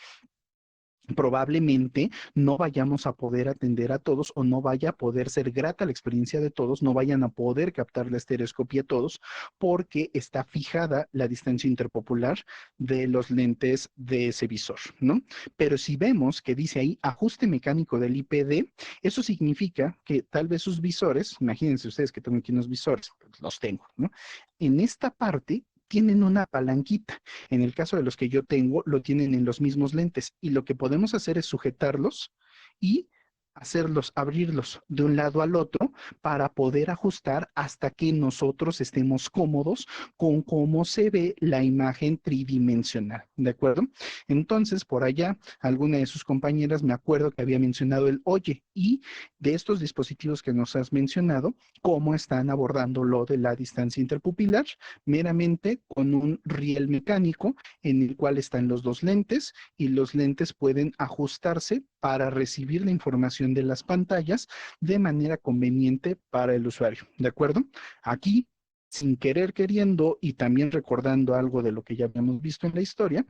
probablemente no vayamos a poder atender a todos o no vaya a poder ser grata la experiencia de todos, no vayan a poder captar la estereoscopia todos porque está fijada la distancia interpopular de los lentes de ese visor, ¿no? Pero si vemos que dice ahí ajuste mecánico del IPD, eso significa que tal vez sus visores, imagínense ustedes que tengo aquí unos visores, pues los tengo, ¿no? En esta parte tienen una palanquita. En el caso de los que yo tengo, lo tienen en los mismos lentes y lo que podemos hacer es sujetarlos y hacerlos, abrirlos de un lado al otro para poder ajustar hasta que nosotros estemos cómodos con cómo se ve la imagen tridimensional, ¿de acuerdo? Entonces, por allá, alguna de sus compañeras me acuerdo que había mencionado el oye y de estos dispositivos que nos has mencionado, cómo están abordando lo de la distancia interpupilar meramente con un riel mecánico en el cual están los dos lentes y los lentes pueden ajustarse para recibir la información de las pantallas de manera conveniente para el usuario. ¿De acuerdo? Aquí, sin querer queriendo y también recordando algo de lo que ya habíamos visto en la historia,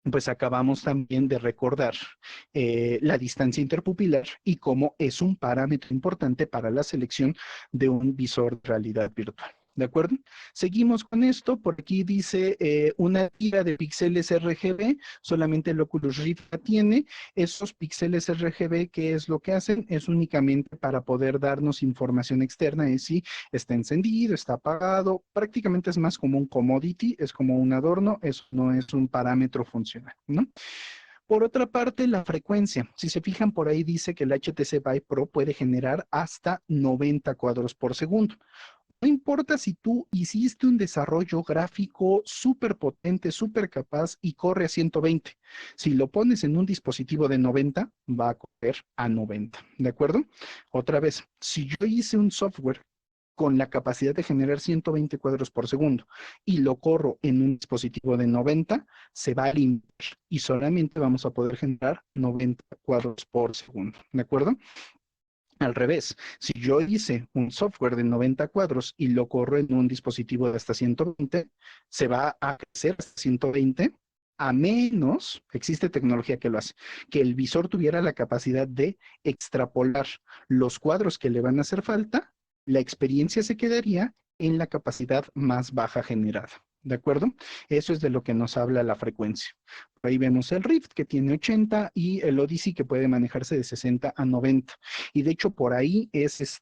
pues acabamos también de recordar la distancia interpupilar y cómo es un parámetro importante para la selección de un visor de realidad virtual. ¿De acuerdo? Seguimos con esto. Por aquí dice una tira de píxeles RGB, solamente el Oculus Rift la tiene. Esos píxeles RGB, ¿qué es lo que hacen? Es únicamente para poder darnos información externa de si está encendido, está apagado, prácticamente es más como un commodity, es como un adorno, eso no es un parámetro funcional, ¿no? Por otra parte, la frecuencia. Si se fijan por ahí dice que el HTC Vive Pro puede generar hasta 90 cuadros por segundo. No importa si tú hiciste un desarrollo gráfico súper potente, súper capaz y corre a 120. Si lo pones en un dispositivo de 90, va a correr a 90. ¿De acuerdo? Otra vez, si yo hice un software con la capacidad de generar 120 cuadros por segundo y lo corro en un dispositivo de 90, se va a limpiar y solamente vamos a poder generar 90 cuadros por segundo. ¿De acuerdo? Al revés, si yo hice un software de 90 cuadros y lo corro en un dispositivo de hasta 120, se va a crecer hasta 120, a menos, existe tecnología que lo hace, que el visor tuviera la capacidad de extrapolar los cuadros que le van a hacer falta, la experiencia se quedaría en la capacidad más baja generada. ¿De acuerdo? Eso es de lo que nos habla la frecuencia. Ahí vemos el Rift que tiene 80 y el Odyssey que puede manejarse de 60 a 90. Y de hecho por ahí es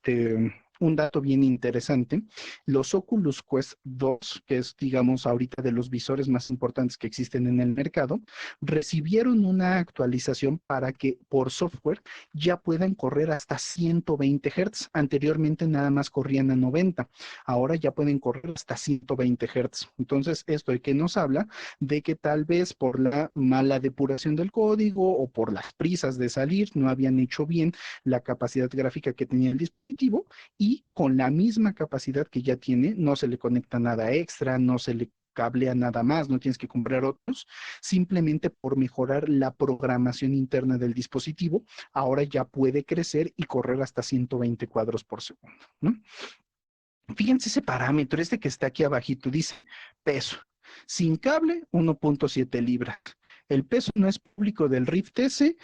un dato bien interesante. Los Oculus Quest 2, que es, digamos, ahorita de los visores más importantes que existen en el mercado, recibieron una actualización para que por software ya puedan correr hasta 120 Hz. Anteriormente nada más corrían a 90, ahora ya pueden correr hasta 120 Hz. Entonces, esto de que nos habla de que tal vez por la mala depuración del código o por las prisas de salir no habían hecho bien la capacidad gráfica que tenía el dispositivo y con la misma capacidad que ya tiene, no se le conecta nada extra, no se le cablea nada más, no tienes que comprar otros, simplemente por mejorar la programación interna del dispositivo, ahora ya puede crecer y correr hasta 120 cuadros por segundo, ¿no? Fíjense ese parámetro, este que está aquí abajito, dice peso. Sin cable, 1.7 libras. El peso no es público del Rift S,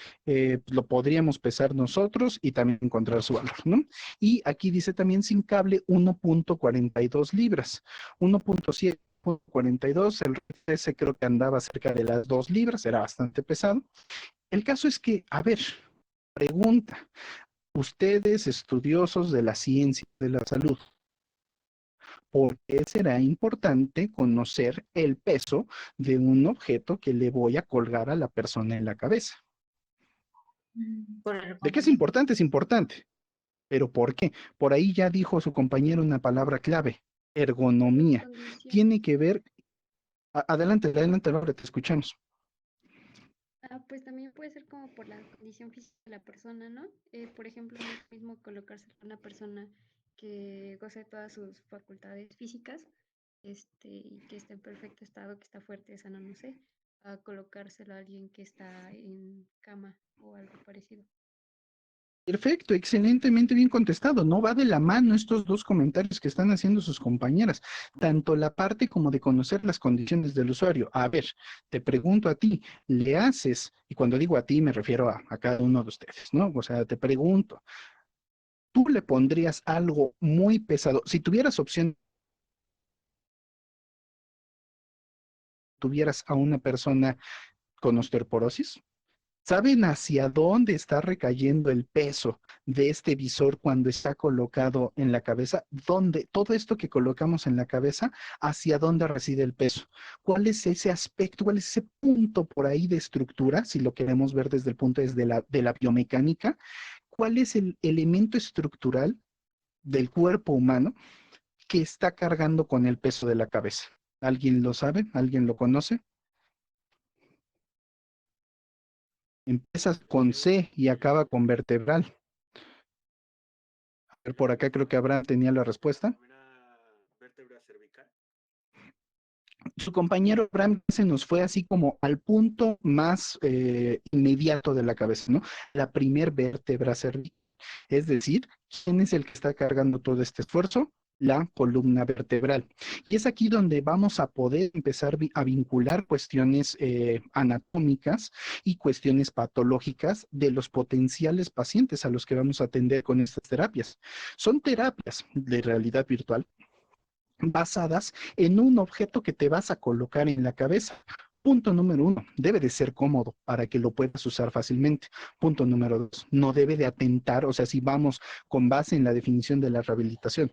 lo podríamos pesar nosotros y también encontrar su valor, ¿no? Y aquí dice también sin cable 1.42 libras. 1.7.42, el Rift S creo que andaba cerca de las 2 libras, era bastante pesado. El caso es que, a ver, pregunta, ustedes estudiosos de la ciencia de la salud, ¿por qué será importante conocer el peso de un objeto que le voy a colgar a la persona en la cabeza? Por ¿De qué es ergonomía. importante? Es importante. ¿Pero por qué? Por ahí ya dijo su compañero una palabra clave, Las ergonomía. Tiene condiciones. que ver, adelante, adelante, Laura, te escuchamos. Pues también puede ser como por la condición física de la persona, ¿no? Por ejemplo, no es lo mismo colocárselo a una persona que goce de todas sus facultades físicas, y que está en perfecto estado, que está fuerte, sano, no sé, a colocárselo a alguien que está en cama o algo parecido. Perfecto, excelentemente bien contestado. No va de la mano estos dos comentarios que están haciendo sus compañeras, tanto la parte como de conocer las condiciones del usuario. A ver, te pregunto a ti, ¿le haces? Y cuando digo a ti me refiero a cada uno de ustedes, ¿no? O sea, te pregunto, ¿tú le pondrías algo muy pesado? Si tuvieras opción, tuvieras a una persona con osteoporosis, ¿saben hacia dónde está recayendo el peso de este visor cuando está colocado en la cabeza? ¿Dónde? Todo esto que colocamos en la cabeza, ¿hacia dónde reside el peso? ¿Cuál es ese aspecto? ¿Cuál es ese punto por ahí de estructura? Si lo queremos ver desde el punto de la biomecánica, ¿cuál es el elemento estructural del cuerpo humano que está cargando con el peso de la cabeza? ¿Alguien lo sabe? ¿Alguien lo conoce? Empieza con C y acaba con vertebral. A ver, por acá creo que Abraham tenía la respuesta. Vértebra cervical. Su compañero Abraham se nos fue así como al punto más inmediato de la cabeza, ¿no? La primer vértebra cervical. Es decir, ¿quién es el que está cargando todo este esfuerzo? La columna vertebral. Y es aquí donde vamos a poder empezar a vincular cuestiones anatómicas y cuestiones patológicas de los potenciales pacientes a los que vamos a atender con estas terapias. Son terapias de realidad virtual basadas en un objeto que te vas a colocar en la cabeza. Punto número uno, debe de ser cómodo para que lo puedas usar fácilmente. Punto número dos, no debe de atentar, o sea, si vamos con base en la definición de la rehabilitación,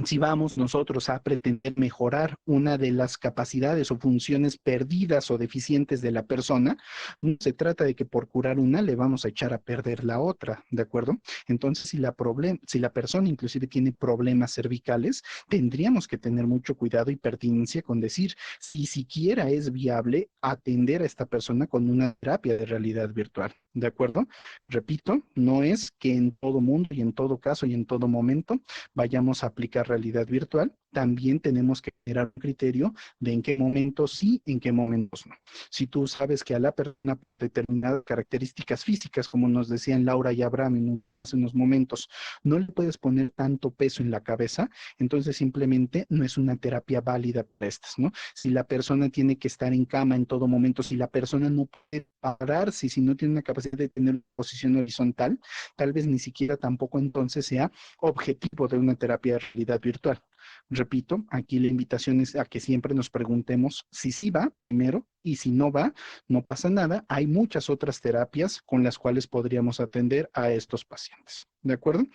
si vamos nosotros a pretender mejorar una de las capacidades o funciones perdidas o deficientes de la persona, no se trata de que por curar una le vamos a echar a perder la otra, ¿de acuerdo? Entonces, si la persona inclusive tiene problemas cervicales, tendríamos que tener mucho cuidado y pertinencia con decir si siquiera es viable atender a esta persona con una terapia de realidad virtual, ¿de acuerdo? Repito, no es que en todo mundo y en todo caso y en todo momento vayamos a aplicar realidad virtual, también tenemos que generar un criterio de en qué momentos sí, en qué momentos no. Si tú sabes que a la persona determinadas características físicas, como nos decían Laura y Abraham hace unos momentos, no le puedes poner tanto peso en la cabeza, entonces simplemente no es una terapia válida para estas, ¿no? Si la persona tiene que estar en cama en todo momento, si la persona no puede pararse, si no tiene una capacidad de tener posición horizontal, tal vez ni siquiera tampoco entonces sea objetivo de una terapia de realidad virtual. Repito, aquí la invitación es a que siempre nos preguntemos si sí va primero y si no va, no pasa nada. Hay muchas otras terapias con las cuales podríamos atender a estos pacientes. ¿De acuerdo?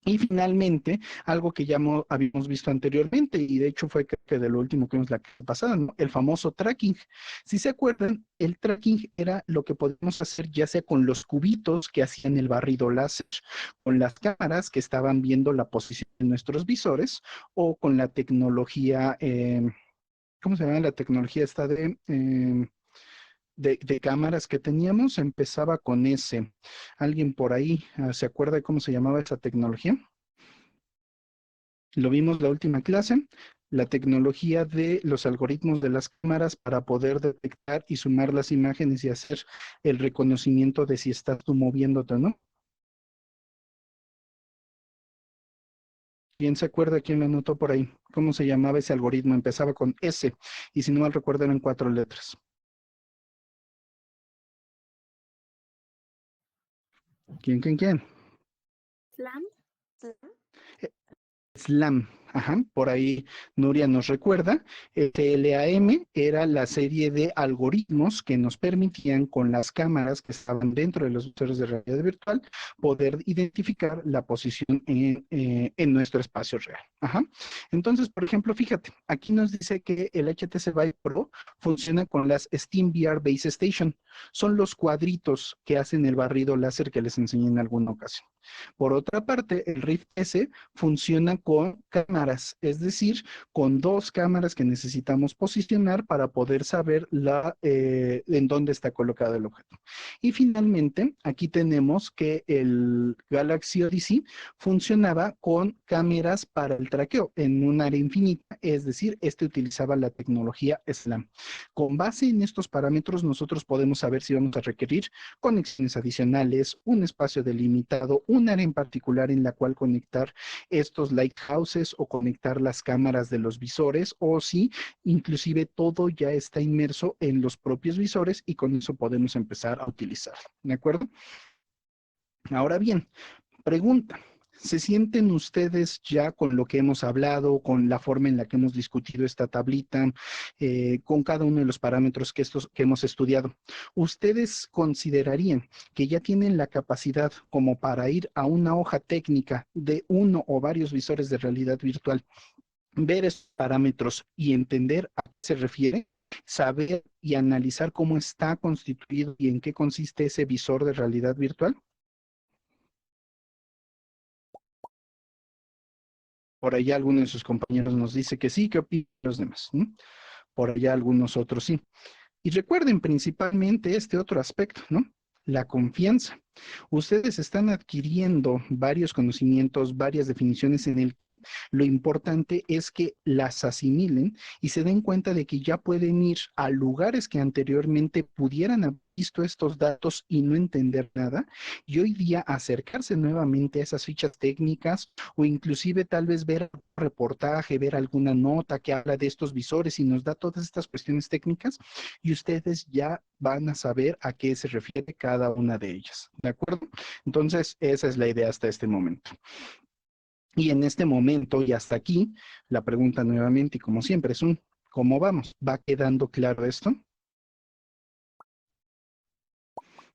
Y finalmente, algo que ya habíamos visto anteriormente, y de hecho fue que de lo último que vimos la clase pasada, ¿no? El famoso tracking. Si se acuerdan, el tracking era lo que podemos hacer ya sea con los cubitos que hacían el barrido láser, con las cámaras que estaban viendo la posición de nuestros visores, o con la tecnología, ¿cómo se llama? La tecnología esta de cámaras que teníamos, empezaba con ese. ¿Alguien por ahí se acuerda de cómo se llamaba esa tecnología? Lo vimos la última clase, la tecnología de los algoritmos de las cámaras para poder detectar y sumar las imágenes y hacer el reconocimiento de si estás tú moviéndote o no. ¿Quién se acuerda? ¿Quién lo anotó por ahí? ¿Cómo se llamaba ese algoritmo? Empezaba con S y si no mal recuerdo eran 4 letras. ¿Quién? Slam. SLAM, ajá, por ahí Nuria nos recuerda, SLAM era la serie de algoritmos que nos permitían con las cámaras que estaban dentro de los visores de realidad virtual poder identificar la posición en nuestro espacio real. Ajá. Entonces, por ejemplo, fíjate, aquí nos dice que el HTC Vive Pro funciona con las SteamVR Base Station. Son los cuadritos que hacen el barrido láser que les enseñé en alguna ocasión. Por otra parte, el Rift S funciona con cámaras, es decir, con dos cámaras que necesitamos posicionar para poder saber en dónde está colocado el objeto. Y finalmente, aquí tenemos que el Galaxy Odyssey funcionaba con cámaras para el traqueo en un área infinita, es decir, este utilizaba la tecnología SLAM. Con base en estos parámetros, nosotros podemos saber si vamos a requerir conexiones adicionales, un espacio delimitado, un área en particular en la cual conectar estos lighthouses o conectar las cámaras de los visores, o si inclusive todo ya está inmerso en los propios visores y con eso podemos empezar a utilizarlo. ¿De acuerdo? Ahora bien, pregunta. ¿Se sienten ustedes ya con lo que hemos hablado, con la forma en la que hemos discutido esta tablita, con cada uno de los parámetros que hemos estudiado? ¿Ustedes considerarían que ya tienen la capacidad como para ir a una hoja técnica de uno o varios visores de realidad virtual, ver estos parámetros y entender a qué se refiere? ¿Saber y analizar cómo está constituido y en qué consiste ese visor de realidad virtual? Por allá alguno de sus compañeros nos dice que sí. ¿Qué opinan los demás? ¿Mm? Por allá algunos otros sí. Y recuerden principalmente este otro aspecto, ¿no? La confianza. Ustedes están adquiriendo varios conocimientos, varias definiciones en el. Lo importante es que las asimilen y se den cuenta de que ya pueden ir a lugares que anteriormente pudieran haber visto estos datos y no entender nada, y hoy día acercarse nuevamente a esas fichas técnicas o inclusive tal vez ver un reportaje, ver alguna nota que habla de estos visores y nos da todas estas cuestiones técnicas, y ustedes ya van a saber a qué se refiere cada una de ellas. ¿De acuerdo? Entonces, esa es la idea hasta este momento. Y en este momento y hasta aquí, la pregunta nuevamente, y como siempre, es ¿cómo vamos? ¿Va quedando claro esto?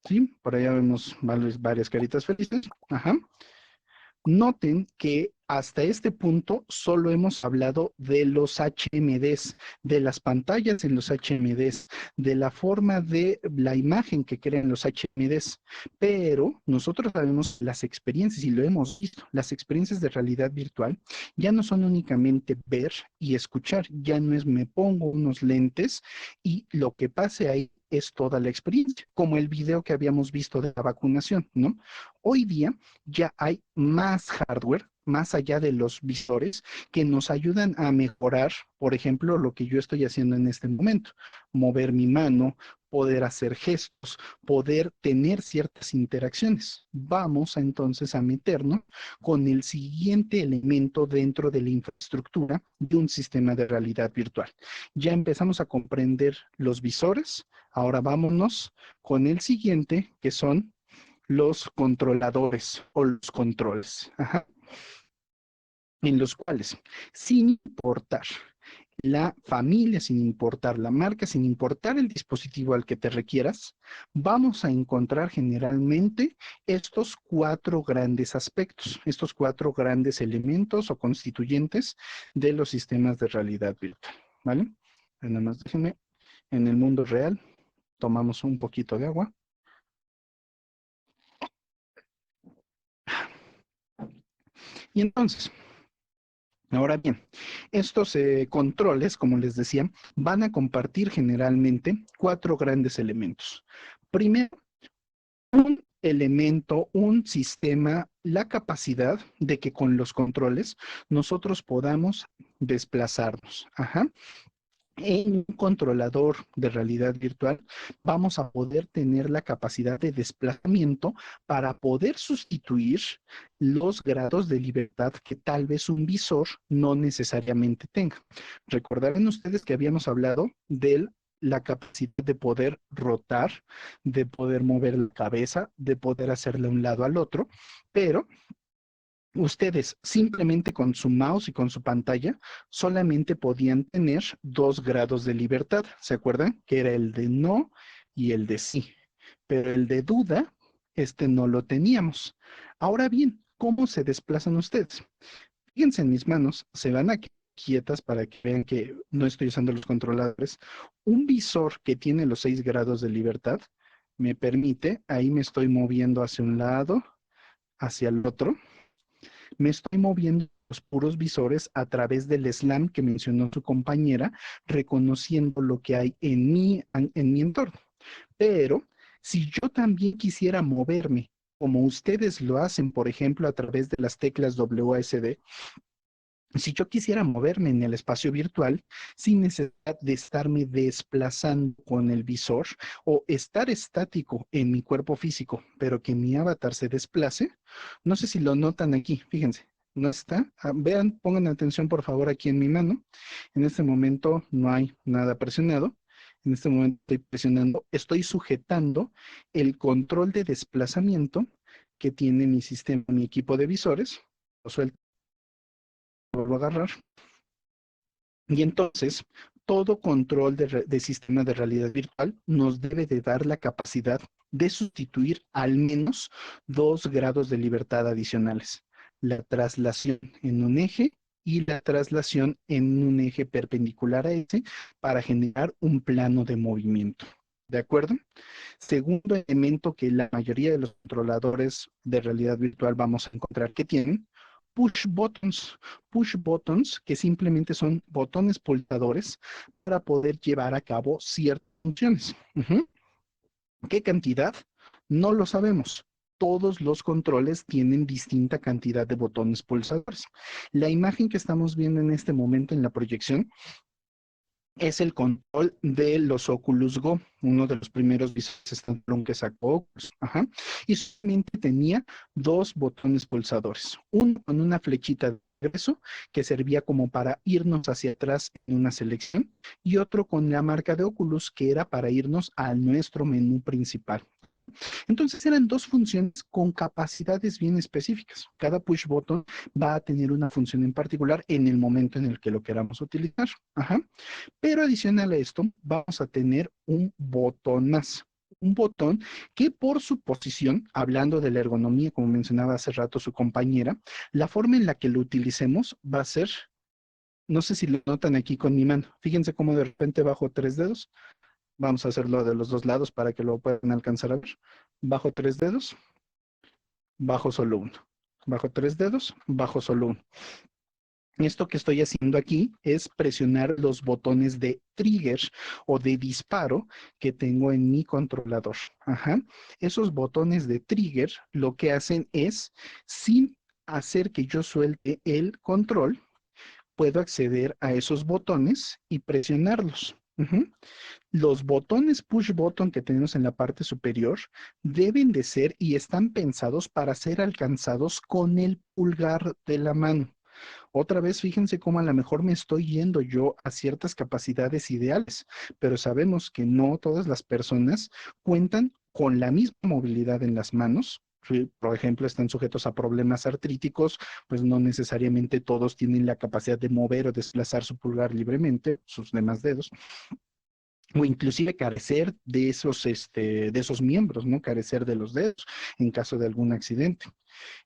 Sí, por allá vemos varias caritas felices. Ajá. Noten que hasta este punto solo hemos hablado de los HMDs, de las pantallas en los HMDs, de la forma de la imagen que crean los HMDs, pero nosotros sabemos las experiencias y lo hemos visto, las experiencias de realidad virtual ya no son únicamente ver y escuchar, ya no es me pongo unos lentes y lo que pase ahí es toda la experiencia, como el video que habíamos visto de la vacunación, ¿no? Hoy día ya hay más hardware, más allá de los visores, que nos ayudan a mejorar, por ejemplo, lo que yo estoy haciendo en este momento, mover mi mano, poder hacer gestos, poder tener ciertas interacciones. Vamos entonces a meternos con el siguiente elemento dentro de la infraestructura de un sistema de realidad virtual. Ya empezamos a comprender los visores, ahora vámonos con el siguiente, que son los controladores o los controles. Ajá. En los cuales, sin importar la familia, sin importar la marca, sin importar el dispositivo al que te requieras, vamos a encontrar generalmente estos cuatro grandes aspectos, estos cuatro grandes elementos o constituyentes de los sistemas de realidad virtual, ¿vale? Nada más déjenme, en el mundo real, tomamos un poquito de agua. Y entonces, ahora bien, estos controles, como les decía, van a compartir generalmente cuatro grandes elementos. Primero, un elemento, un sistema, la capacidad de que con los controles nosotros podamos desplazarnos. Ajá. En un controlador de realidad virtual vamos a poder tener la capacidad de desplazamiento para poder sustituir los grados de libertad que tal vez un visor no necesariamente tenga. Recordarán ustedes que habíamos hablado de la capacidad de poder rotar, de poder mover la cabeza, de poder hacerle un lado al otro, pero ustedes simplemente con su mouse y con su pantalla solamente podían tener 2 grados de libertad. ¿Se acuerdan? Que era el de no y el de sí. Pero el de duda, este no lo teníamos. Ahora bien, ¿cómo se desplazan ustedes? Fíjense en mis manos, se van aquí quietas para que vean que no estoy usando los controladores. Un visor que tiene los 6 grados de libertad me permite, ahí me estoy moviendo hacia un lado, hacia el otro, me estoy moviendo los puros visores a través del SLAM que mencionó su compañera, reconociendo lo que hay en mi entorno. Pero si yo también quisiera moverme, como ustedes lo hacen, por ejemplo, a través de las teclas WASD, si yo quisiera moverme en el espacio virtual sin necesidad de estarme desplazando con el visor o estar estático en mi cuerpo físico, pero que mi avatar se desplace, no sé si lo notan aquí, fíjense, no está. Vean, pongan atención por favor aquí en mi mano. En este momento no hay nada presionado. En este momento estoy presionando, estoy sujetando el control de desplazamiento que tiene mi sistema, mi equipo de visores. Lo suelto, vuelvo a agarrar. Y entonces, todo control de sistema de realidad virtual nos debe de dar la capacidad de sustituir al menos 2 grados de libertad adicionales. La traslación en un eje y la traslación en un eje perpendicular a ese para generar un plano de movimiento. ¿De acuerdo? Segundo elemento que la mayoría de los controladores de realidad virtual vamos a encontrar que tienen, push buttons que simplemente son botones pulsadores para poder llevar a cabo ciertas funciones. ¿Qué cantidad? No lo sabemos. Todos los controles tienen distinta cantidad de botones pulsadores. La imagen que estamos viendo en este momento en la proyección es el control de los Oculus Go, uno de los primeros visores standalone que sacó Oculus. Y solamente tenía 2 botones pulsadores, uno con una flechita de regreso que servía como para irnos hacia atrás en una selección y otro con la marca de Oculus que era para irnos a nuestro menú principal. Entonces eran 2 funciones con capacidades bien específicas. Cada push button va a tener una función en particular en el momento en el que lo queramos utilizar. Pero adicional a esto, vamos a tener un botón más. Un botón que por su posición, hablando de la ergonomía, como mencionaba hace rato su compañera, la forma en la que lo utilicemos va a ser, no sé si lo notan aquí con mi mano, fíjense cómo de repente bajo 3 dedos. Vamos a hacerlo de los 2 lados para que lo puedan alcanzar a ver. Bajo 3 dedos, bajo solo uno. Bajo 3 dedos, bajo solo uno. Esto que estoy haciendo aquí es presionar los botones de trigger o de disparo que tengo en mi controlador. Esos botones de trigger lo que hacen es, sin hacer que yo suelte el control, puedo acceder a esos botones y presionarlos. Los botones push button que tenemos en la parte superior deben de ser y están pensados para ser alcanzados con el pulgar de la mano. Otra vez, fíjense cómo a lo mejor me estoy yendo yo a ciertas capacidades ideales, pero sabemos que no todas las personas cuentan con la misma movilidad en las manos. Si, por ejemplo, están sujetos a problemas artríticos, pues no necesariamente todos tienen la capacidad de mover o desplazar su pulgar libremente, sus demás dedos, o inclusive carecer de esos miembros, ¿no? Carecer de los dedos en caso de algún accidente.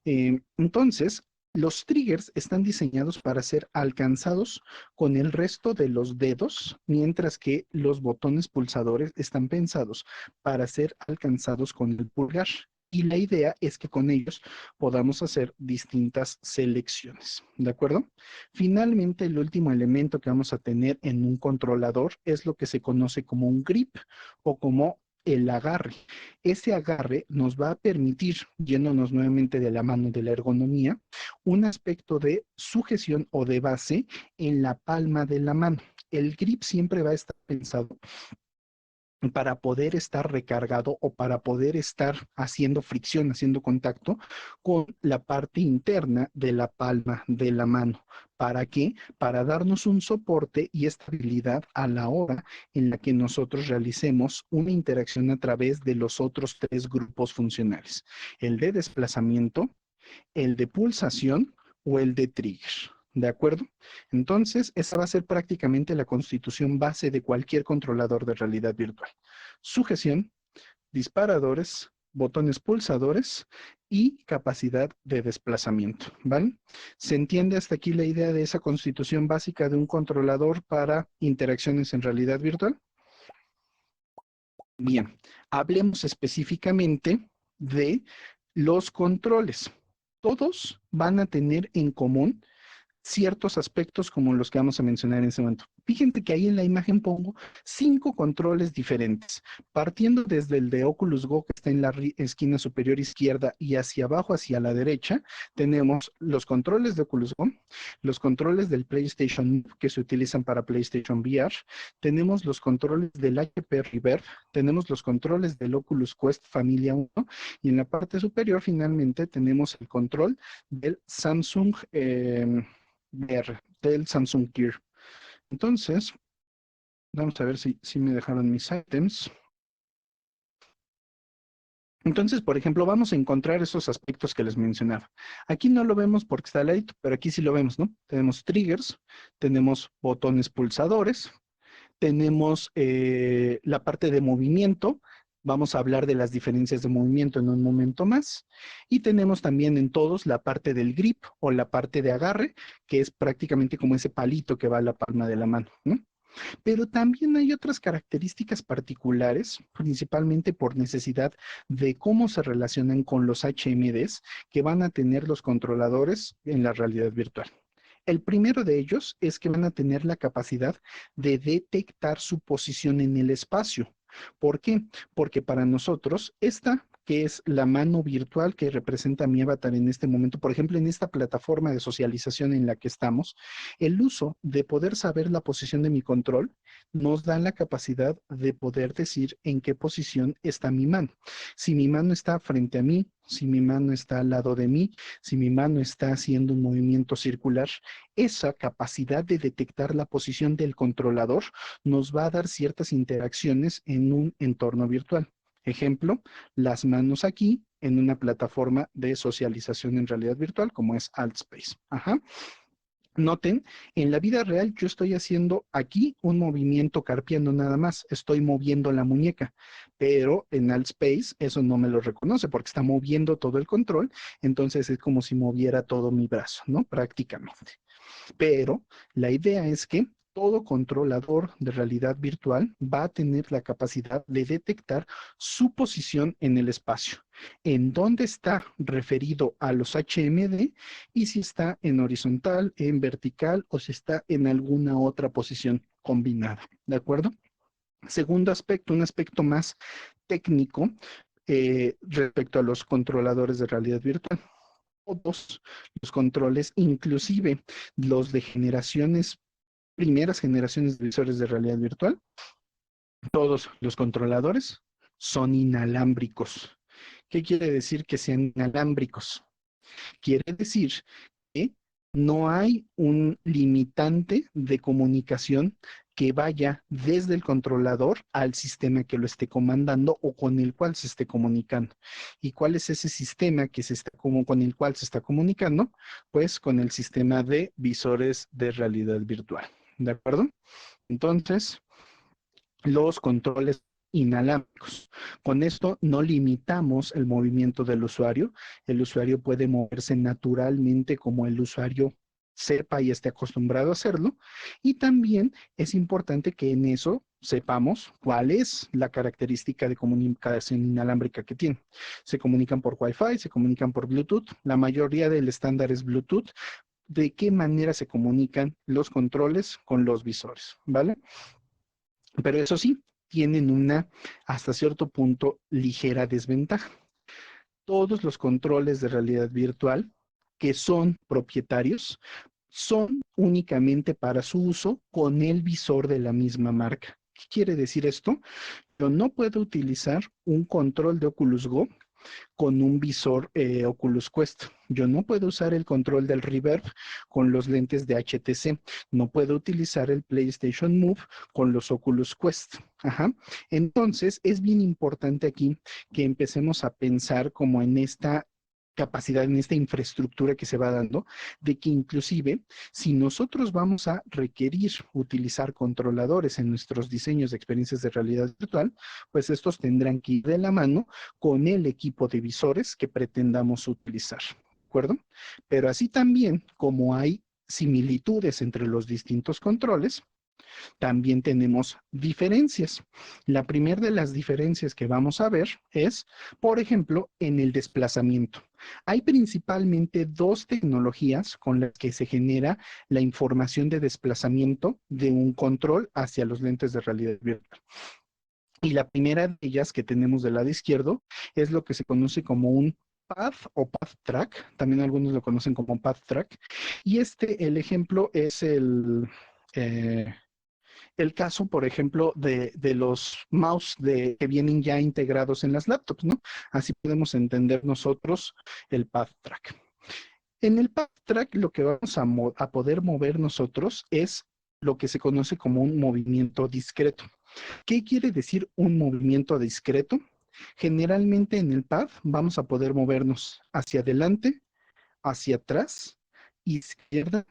Entonces, los triggers están diseñados para ser alcanzados con el resto de los dedos, mientras que los botones pulsadores están pensados para ser alcanzados con el pulgar. Y la idea es que con ellos podamos hacer distintas selecciones, ¿de acuerdo? Finalmente, el último elemento que vamos a tener en un controlador es lo que se conoce como un grip o como el agarre. Ese agarre nos va a permitir, yéndonos nuevamente de la mano de la ergonomía, un aspecto de sujeción o de base en la palma de la mano. El grip siempre va a estar pensado para poder estar recargado o para poder estar haciendo fricción, haciendo contacto con la parte interna de la palma de la mano. ¿Para qué? Para darnos un soporte y estabilidad a la hora en la que nosotros realicemos una interacción a través de los otros 3 grupos funcionales: el de desplazamiento, el de pulsación o el de trigger. ¿De acuerdo? Entonces, esa va a ser prácticamente la constitución base de cualquier controlador de realidad virtual. Sujeción, disparadores, botones pulsadores y capacidad de desplazamiento, ¿vale? ¿Se entiende hasta aquí la idea de esa constitución básica de un controlador para interacciones en realidad virtual? Bien, hablemos específicamente de los controles. todos van a tener en común ciertos aspectos como los que vamos a mencionar en ese momento. Fíjense que ahí en la imagen pongo 5 controles diferentes, partiendo desde el de Oculus Go que está en la esquina superior izquierda y hacia abajo, hacia la derecha, tenemos los controles de Oculus Go, los controles del PlayStation Move que se utilizan para PlayStation VR, tenemos los controles del HP Reverb, tenemos los controles del Oculus Quest Familia 1 y en la parte superior finalmente tenemos el control del Samsung VR, del Samsung Gear. Entonces, vamos a ver si me dejaron mis ítems. Entonces, por ejemplo, vamos a encontrar esos aspectos que les mencionaba. Aquí no lo vemos porque está al ladito, pero aquí sí lo vemos, ¿no? Tenemos triggers, tenemos botones pulsadores, tenemos la parte de movimiento. Vamos a hablar de las diferencias de movimiento en un momento más. Y tenemos también en todos la parte del grip o la parte de agarre, que es prácticamente como ese palito que va a la palma de la mano, ¿no? Pero también hay otras características particulares, principalmente por necesidad de cómo se relacionan con los HMDs que van a tener los controladores en la realidad virtual. El primero de ellos es que van a tener la capacidad de detectar su posición en el espacio. ¿Por qué? Porque para nosotros esta que es la mano virtual que representa mi avatar en este momento, por ejemplo, en esta plataforma de socialización en la que estamos, el uso de poder saber la posición de mi control nos da la capacidad de poder decir en qué posición está mi mano. Si mi mano está frente a mí, si mi mano está al lado de mí, si mi mano está haciendo un movimiento circular, esa capacidad de detectar la posición del controlador nos va a dar ciertas interacciones en un entorno virtual. Ejemplo, las manos aquí en una plataforma de socialización en realidad virtual como es AltSpace. Ajá. Noten, en la vida real yo estoy haciendo aquí un movimiento carpiano nada más, estoy moviendo la muñeca, pero en AltSpace eso no me lo reconoce porque está moviendo todo el control, entonces es como si moviera todo mi brazo, ¿no? Prácticamente. Pero la idea es que todo controlador de realidad virtual va a tener la capacidad de detectar su posición en el espacio, en dónde está referido a los HMD y si está en horizontal, en vertical o si está en alguna otra posición combinada, ¿de acuerdo? Segundo aspecto, un aspecto más técnico respecto a los controladores de realidad virtual. Todos los controles, inclusive los de primeras generaciones de visores de realidad virtual, todos los controladores son inalámbricos. ¿Qué quiere decir que sean inalámbricos? Quiere decir que no hay un limitante de comunicación que vaya desde el controlador al sistema que lo esté comandando o con el cual se esté comunicando. ¿Y cuál es ese sistema que con el cual se está comunicando? Pues con el sistema de visores de realidad virtual. ¿De acuerdo? Entonces, los controles inalámbricos. Con esto no limitamos el movimiento del usuario. El usuario puede moverse naturalmente como el usuario sepa y esté acostumbrado a hacerlo. Y también es importante que en eso sepamos cuál es la característica de comunicación inalámbrica que tiene. Se comunican por Wi-Fi, se comunican por Bluetooth. La mayoría del estándar es Bluetooth. ¿De qué manera se comunican los controles con los visores? ¿Vale? Pero eso sí, tienen una, hasta cierto punto, ligera desventaja. Todos los controles de realidad virtual que son propietarios son únicamente para su uso con el visor de la misma marca. ¿Qué quiere decir esto? Yo no puedo utilizar un control de Oculus Go con un visor Oculus Quest. Yo no puedo usar el control del Reverb con los lentes de HTC. No puedo utilizar el PlayStation Move con los Oculus Quest. Ajá. Entonces, es bien importante aquí que empecemos a pensar como en esta capacidad, en esta infraestructura que se va dando, de que inclusive si nosotros vamos a requerir utilizar controladores en nuestros diseños de experiencias de realidad virtual, pues estos tendrán que ir de la mano con el equipo de visores que pretendamos utilizar, ¿de acuerdo? Pero así también como hay similitudes entre los distintos controles, también tenemos diferencias. La primera de las diferencias que vamos a ver es, por ejemplo, en el desplazamiento. Hay principalmente dos tecnologías con las que se genera la información de desplazamiento de un control hacia los lentes de realidad virtual. Y la primera de ellas que tenemos del lado izquierdo es lo que se conoce como un path o path track, también algunos lo conocen como path track, y el ejemplo es el caso, por ejemplo, de los mouse que vienen ya integrados en las laptops, ¿no? Así podemos entender nosotros el path track. En el path track lo que vamos a poder mover nosotros es lo que se conoce como un movimiento discreto. ¿Qué quiere decir un movimiento discreto? Generalmente en el pad vamos a poder movernos hacia adelante, hacia atrás, izquierda,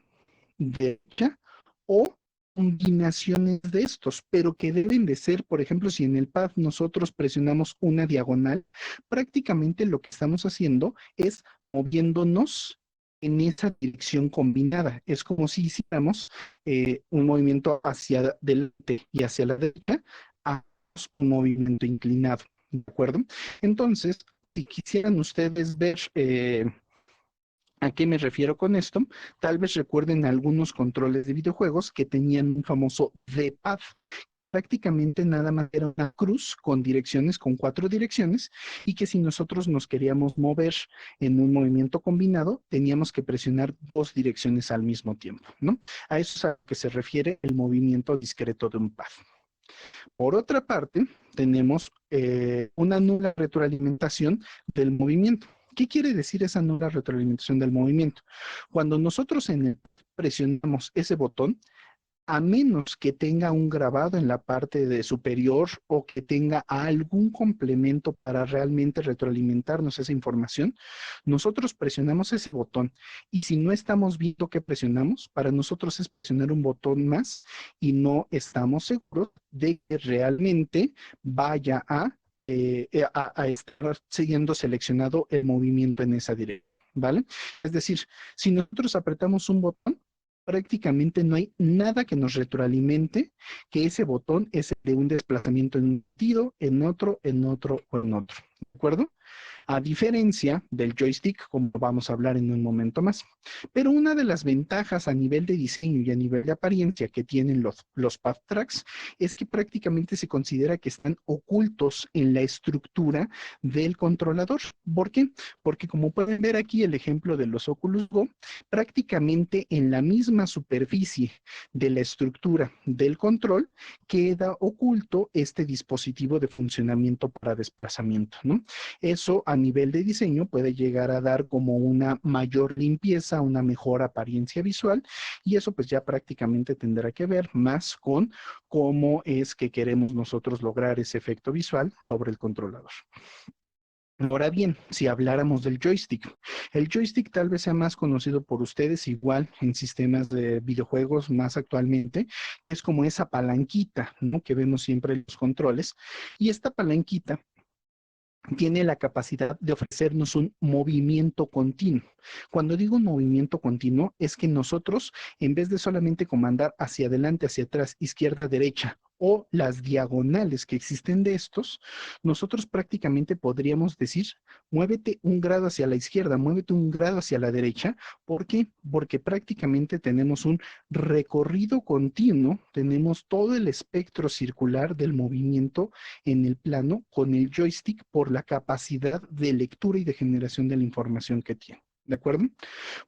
derecha o combinaciones de estos, pero que deben de ser, por ejemplo, si en el pad nosotros presionamos una diagonal, prácticamente lo que estamos haciendo es moviéndonos en esa dirección combinada. Es como si hiciéramos un movimiento hacia adelante y hacia la derecha, a un movimiento inclinado, ¿de acuerdo? Entonces, si quisieran ustedes ver ¿a qué me refiero con esto? Tal vez recuerden algunos controles de videojuegos que tenían un famoso D-pad. Prácticamente nada más era una cruz con direcciones, con 4 direcciones, y que si nosotros nos queríamos mover en un movimiento combinado, teníamos que presionar 2 direcciones al mismo tiempo, ¿no? A eso es a lo que se refiere el movimiento discreto de un pad. Por otra parte, tenemos una nula retroalimentación del movimiento. ¿Qué quiere decir esa nula retroalimentación del movimiento? Cuando nosotros presionamos ese botón, a menos que tenga un grabado en la parte de superior o que tenga algún complemento para realmente retroalimentarnos esa información, nosotros presionamos ese botón y si no estamos viendo que presionamos, para nosotros es presionar un botón más y no estamos seguros de que realmente vaya a estar siguiendo seleccionado el movimiento en esa dirección, ¿vale? Es decir, si nosotros apretamos un botón, prácticamente no hay nada que nos retroalimente que ese botón es el de un desplazamiento en un sentido, en otro, en otro o en otro. ¿De acuerdo? A diferencia del joystick, como vamos a hablar en un momento más. Pero una de las ventajas a nivel de diseño y a nivel de apariencia que tienen los path tracks es que prácticamente se considera que están ocultos en la estructura del controlador. ¿Por qué? Porque como pueden ver aquí el ejemplo de los Oculus Go, prácticamente en la misma superficie de la estructura del control queda oculto este dispositivo de funcionamiento para desplazamiento, ¿no? Eso a nivel de diseño puede llegar a dar como una mayor limpieza, una mejor apariencia visual, y eso pues ya prácticamente tendrá que ver más con cómo es que queremos nosotros lograr ese efecto visual sobre el controlador. Ahora bien, si habláramos del joystick, el joystick tal vez sea más conocido por ustedes, igual en sistemas de videojuegos más actualmente, es como esa palanquita, ¿no? Que vemos siempre en los controles, y esta palanquita tiene la capacidad de ofrecernos un movimiento continuo. Cuando digo un movimiento continuo, es que nosotros, en vez de solamente comandar hacia adelante, hacia atrás, izquierda, derecha, o las diagonales que existen de estos, nosotros prácticamente podríamos decir, muévete un grado hacia la izquierda, muévete un grado hacia la derecha. ¿Por qué? Porque prácticamente tenemos un recorrido continuo, tenemos todo el espectro circular del movimiento en el plano con el joystick por la capacidad de lectura y de generación de la información que tiene. ¿De acuerdo?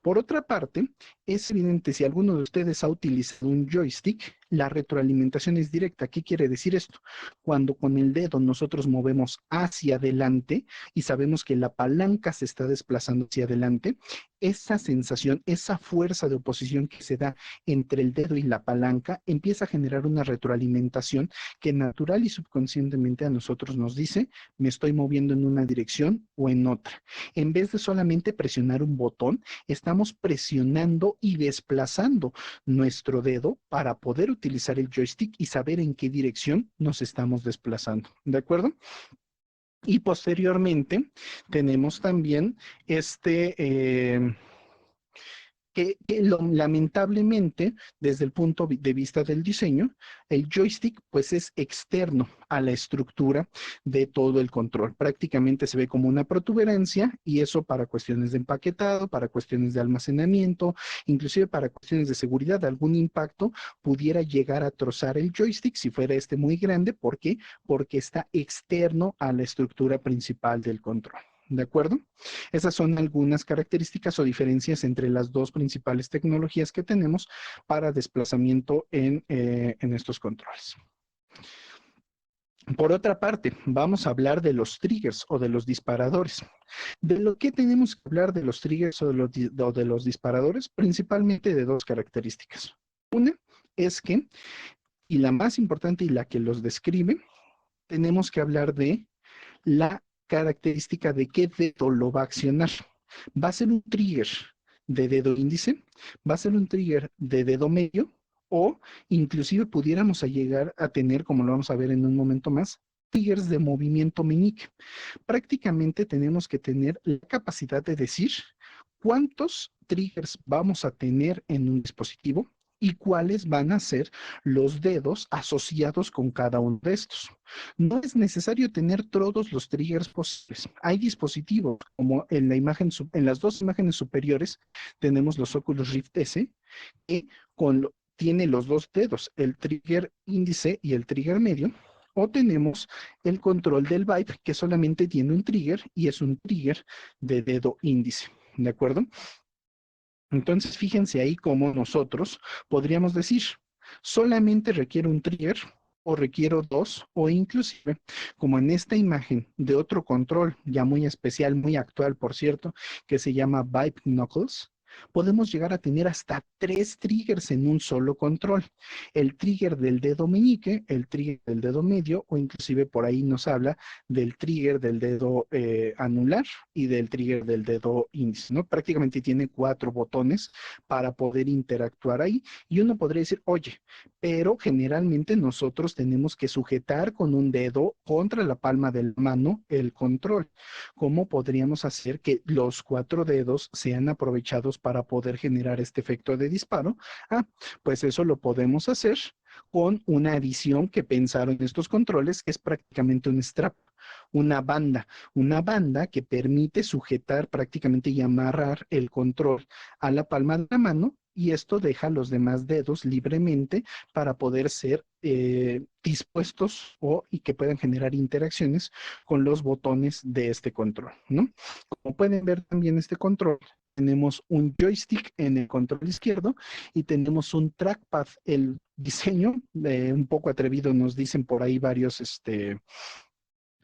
Por otra parte, es evidente si alguno de ustedes ha utilizado un joystick, la retroalimentación es directa. ¿Qué quiere decir esto? Cuando con el dedo nosotros movemos hacia adelante y sabemos que la palanca se está desplazando hacia adelante, esa sensación, esa fuerza de oposición que se da entre el dedo y la palanca empieza a generar una retroalimentación que natural y subconscientemente a nosotros nos dice, me estoy moviendo en una dirección o en otra. En vez de solamente presionar un botón, estamos presionando y desplazando nuestro dedo para poder utilizar el joystick y saber en qué dirección nos estamos desplazando. ¿De acuerdo? Y posteriormente tenemos también lamentablemente, desde el punto de vista del diseño, el joystick pues es externo a la estructura de todo el control. Prácticamente se ve como una protuberancia y eso para cuestiones de empaquetado, para cuestiones de almacenamiento, inclusive para cuestiones de seguridad, algún impacto pudiera llegar a trozar el joystick si fuera este muy grande. ¿Por qué? Porque está externo a la estructura principal del control. ¿De acuerdo? Esas son algunas características o diferencias entre las dos principales tecnologías que tenemos para desplazamiento en estos controles. Por otra parte, vamos a hablar de los triggers o de los disparadores. ¿De lo que tenemos que hablar de los triggers o de los disparadores? Principalmente de dos características. Una es que, y la más importante y la que los describe, tenemos que hablar de la característica de qué dedo lo va a accionar. ¿Va a ser un trigger de dedo índice? ¿Va a ser un trigger de dedo medio? O inclusive pudiéramos llegar a tener, como lo vamos a ver en un momento más, triggers de movimiento meñique. Prácticamente tenemos que tener la capacidad de decir cuántos triggers vamos a tener en un dispositivo y cuáles van a ser los dedos asociados con cada uno de estos. No es necesario tener todos los triggers posibles. Hay dispositivos, como en la imagen, en las dos imágenes superiores, tenemos los Oculus Rift S, que tiene los dos dedos, el trigger índice y el trigger medio, o tenemos el control del Vive, que solamente tiene un trigger y es un trigger de dedo índice. ¿De acuerdo? Entonces, fíjense ahí cómo nosotros podríamos decir, solamente requiero un trigger o requiero dos, o inclusive, como en esta imagen de otro control ya muy especial, muy actual, por cierto, que se llama Vibe Knuckles, podemos llegar a tener hasta 3 triggers en un solo control. El trigger del dedo meñique, el trigger del dedo medio, o inclusive por ahí nos habla del trigger del dedo anular y del trigger del dedo índice, ¿no? Prácticamente tiene 4 botones para poder interactuar ahí. Y uno podría decir, oye, pero generalmente nosotros tenemos que sujetar con un dedo contra la palma de la mano el control. ¿Cómo podríamos hacer que los 4 dedos sean aprovechados para poder generar este efecto de disparo? Pues eso lo podemos hacer con una adición que pensaron estos controles, que es prácticamente un strap, una banda que permite sujetar prácticamente y amarrar el control a la palma de la mano, y esto deja los demás dedos libremente para poder ser dispuestos y que puedan generar interacciones con los botones de este control, ¿no? Como pueden ver también este control, tenemos un joystick en el control izquierdo y tenemos un trackpad. El diseño, un poco atrevido, nos dicen por ahí varios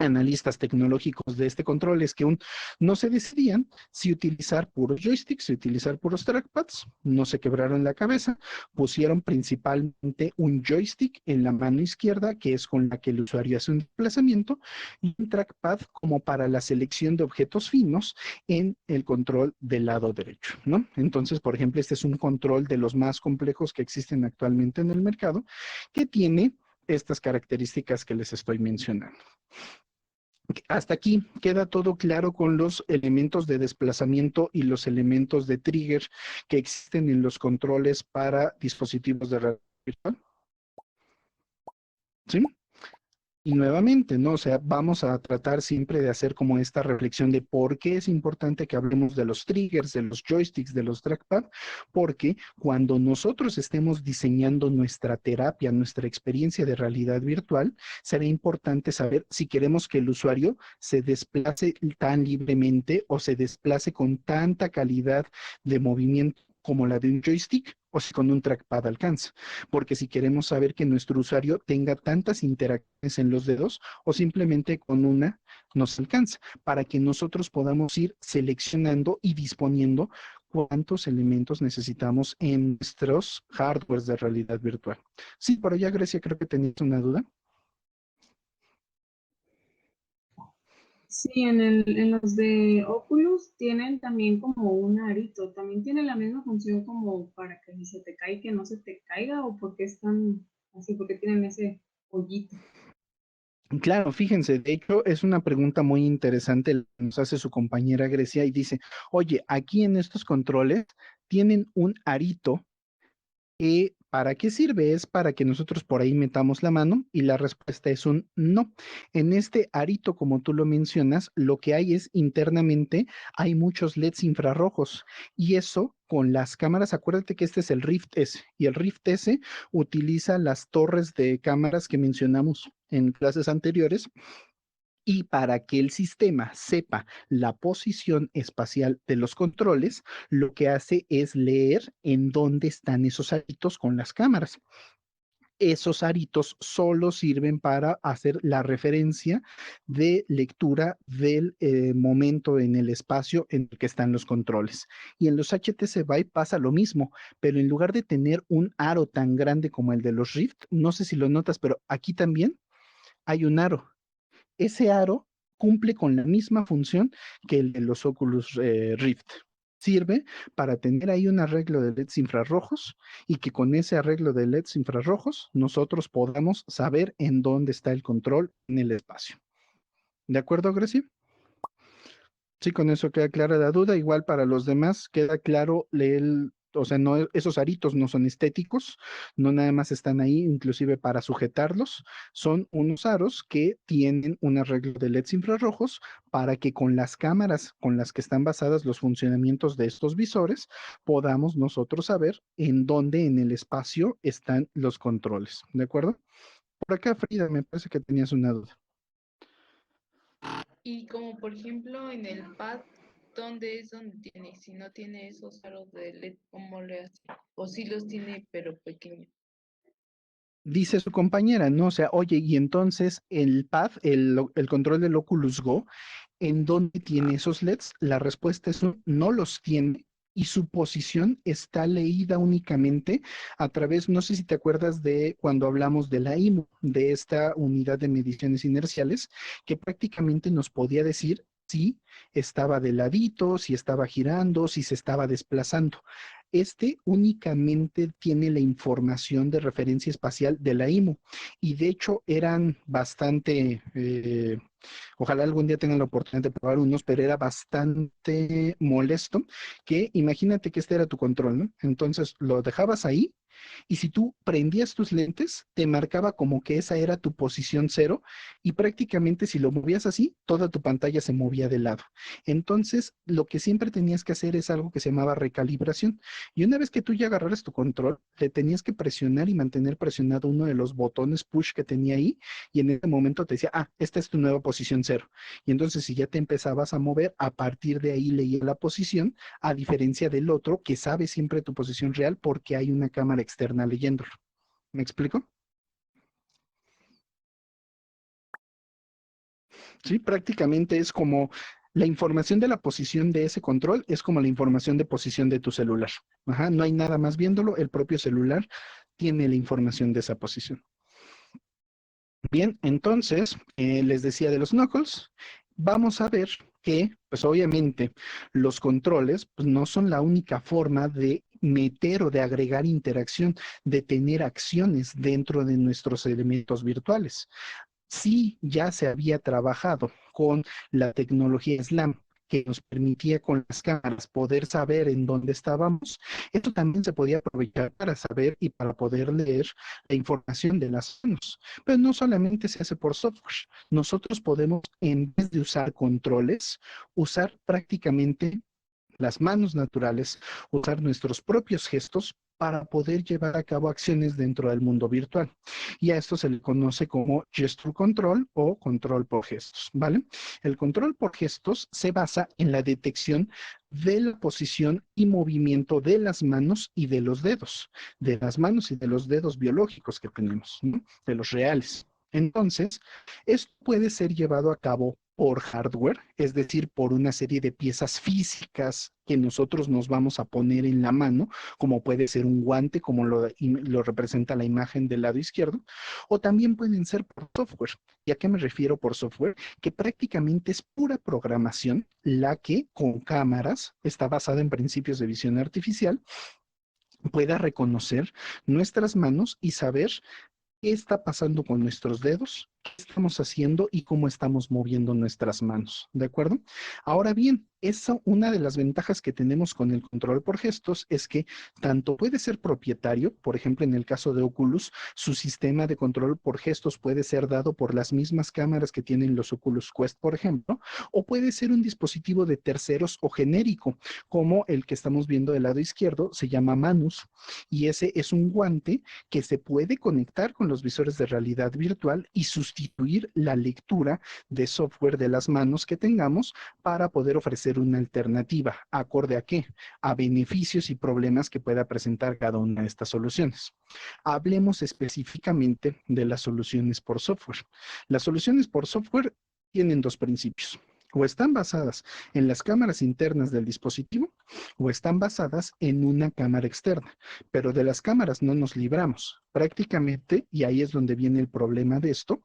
analistas tecnológicos de este control, es que no se decidían si utilizar puros joysticks, si utilizar puros trackpads. No se quebraron la cabeza, pusieron principalmente un joystick en la mano izquierda, que es con la que el usuario hace un desplazamiento, y un trackpad como para la selección de objetos finos en el control del lado derecho, ¿no? Entonces, por ejemplo, este es un control de los más complejos que existen actualmente en el mercado, que tiene estas características que les estoy mencionando. Hasta aquí queda todo claro con los elementos de desplazamiento y los elementos de trigger que existen en los controles para dispositivos de realidad virtual. ¿Sí? Y nuevamente, ¿no? O sea, vamos a tratar siempre de hacer como esta reflexión de por qué es importante que hablemos de los triggers, de los joysticks, de los trackpad, porque cuando nosotros estemos diseñando nuestra terapia, nuestra experiencia de realidad virtual, será importante saber si queremos que el usuario se desplace tan libremente o se desplace con tanta calidad de movimiento como la de un joystick, o si con un trackpad alcanza. Porque si queremos saber que nuestro usuario tenga tantas interacciones en los dedos, o simplemente con una nos alcanza, para que nosotros podamos ir seleccionando y disponiendo cuántos elementos necesitamos en nuestros hardwares de realidad virtual. Sí, por allá, Grecia, creo que tenías una duda. Sí, en los de Oculus tienen también como un arito. ¿También tiene la misma función como para que si se te cae, que no se te caiga? ¿O por qué están así? ¿Por qué tienen ese hoyito? Claro, fíjense, de hecho es una pregunta muy interesante la que nos hace su compañera Grecia y dice, oye, aquí en estos controles tienen un arito. ¿Para qué sirve? Es para que nosotros por ahí metamos la mano y la respuesta es un no. En este arito, como tú lo mencionas, lo que hay es internamente, hay muchos LEDs infrarrojos y eso con las cámaras, acuérdate que este es el Rift S y el Rift S utiliza las torres de cámaras que mencionamos en clases anteriores. Y para que el sistema sepa la posición espacial de los controles, lo que hace es leer en dónde están esos aritos con las cámaras. Esos aritos solo sirven para hacer la referencia de lectura del momento en el espacio en el que están los controles. Y en los HTC Vive pasa lo mismo, pero en lugar de tener un aro tan grande como el de los Rift, no sé si lo notas, pero aquí también hay un aro. Ese aro cumple con la misma función que el de los Oculus Rift. Sirve para tener ahí un arreglo de LEDs infrarrojos y que con ese arreglo de LEDs infrarrojos nosotros podamos saber en dónde está el control en el espacio. ¿De acuerdo, Grecia? Sí, con eso queda clara la duda. Igual para los demás queda claro o sea, no, esos aritos no son estéticos, no nada más están ahí, inclusive para sujetarlos, son unos aros que tienen un arreglo de LEDs infrarrojos para que con las cámaras con las que están basadas los funcionamientos de estos visores, podamos nosotros saber en dónde en el espacio están los controles. ¿De acuerdo? Por acá, Frida, me parece que tenías una duda. Y como por ejemplo en el pad, ¿dónde es donde tiene? Si no tiene esos aros de LED, ¿cómo le hace? O si los tiene, pero pequeños. Dice su compañera, ¿no? O sea, oye, y entonces el pad, el control del Oculus Go, ¿en dónde tiene esos LEDs? La respuesta es no los tiene y su posición está leída únicamente a través, no sé si te acuerdas de cuando hablamos de la IMU, de esta unidad de mediciones inerciales, que prácticamente nos podía decir si estaba de ladito, si estaba girando, si se estaba desplazando. Este únicamente tiene la información de referencia espacial de la IMU y de hecho eran bastante, ojalá algún día tengan la oportunidad de probar unos, pero era bastante molesto que imagínate que este era tu control, ¿no? Entonces lo dejabas ahí y si tú prendías tus lentes, te marcaba como que esa era tu posición cero y prácticamente si lo movías así, toda tu pantalla se movía de lado. Entonces, lo que siempre tenías que hacer es algo que se llamaba recalibración. Y una vez que tú ya agarraras tu control, le tenías que presionar y mantener presionado uno de los botones push que tenía ahí y en ese momento te decía, esta es tu nueva posición cero. Y entonces si ya te empezabas a mover, a partir de ahí leía la posición, a diferencia del otro que sabe siempre tu posición real porque hay una cámara externa leyéndolo. ¿Me explico? Sí, prácticamente es como la información de la posición de ese control es como la información de posición de tu celular. Ajá, no hay nada más viéndolo, el propio celular tiene la información de esa posición. Bien, entonces, les decía de los knuckles, vamos a ver que, pues obviamente, los controles pues, no son la única forma de meter o de agregar interacción, de tener acciones dentro de nuestros elementos virtuales. Sí, ya se había trabajado con la tecnología SLAM que nos permitía con las cámaras poder saber en dónde estábamos. Esto también se podía aprovechar para saber y para poder leer la información de las manos. Pero no solamente se hace por software. Nosotros podemos, en vez de usar controles, usar prácticamente las manos naturales, usar nuestros propios gestos para poder llevar a cabo acciones dentro del mundo virtual. Y a esto se le conoce como gesture control o control por gestos, ¿vale? El control por gestos se basa en la detección de la posición y movimiento de las manos y de los dedos, de las manos y de los dedos biológicos que tenemos, ¿no? De los reales. Entonces, esto puede ser llevado a cabo por hardware, es decir, por una serie de piezas físicas que nosotros nos vamos a poner en la mano, como puede ser un guante, como lo representa la imagen del lado izquierdo, o también pueden ser por software. ¿Y a qué me refiero por software? Que prácticamente es pura programación, la que con cámaras está basada en principios de visión artificial, pueda reconocer nuestras manos y saber qué está pasando con nuestros dedos, estamos haciendo y cómo estamos moviendo nuestras manos, ¿de acuerdo? Ahora bien, una de las ventajas que tenemos con el control por gestos es que tanto puede ser propietario, por ejemplo, en el caso de Oculus, su sistema de control por gestos puede ser dado por las mismas cámaras que tienen los Oculus Quest, por ejemplo, o puede ser un dispositivo de terceros o genérico, como el que estamos viendo del lado izquierdo, se llama Manus, y ese es un guante que se puede conectar con los visores de realidad virtual y sustituir la lectura de software de las manos que tengamos para poder ofrecer una alternativa. ¿Acorde a qué? A beneficios y problemas que pueda presentar cada una de estas soluciones. Hablemos específicamente de las soluciones por software. Las soluciones por software tienen dos principios. O están basadas en las cámaras internas del dispositivo o están basadas en una cámara externa. Pero de las cámaras no nos libramos. Prácticamente, y ahí es donde viene el problema de esto,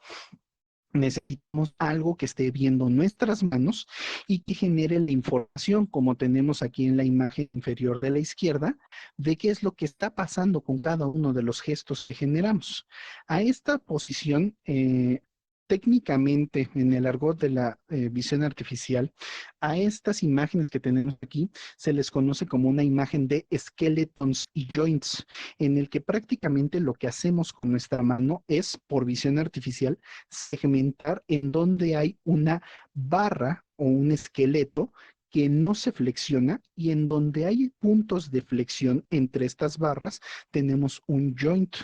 necesitamos algo que esté viendo nuestras manos y que genere la información, como tenemos aquí en la imagen inferior de la izquierda, de qué es lo que está pasando con cada uno de los gestos que generamos. A esta posición, técnicamente, en el argot de la visión artificial, a estas imágenes que tenemos aquí se les conoce como una imagen de skeletons y joints, en el que prácticamente lo que hacemos con nuestra mano es, por visión artificial, segmentar en donde hay una barra o un esqueleto que no se flexiona y en donde hay puntos de flexión entre estas barras tenemos un joint,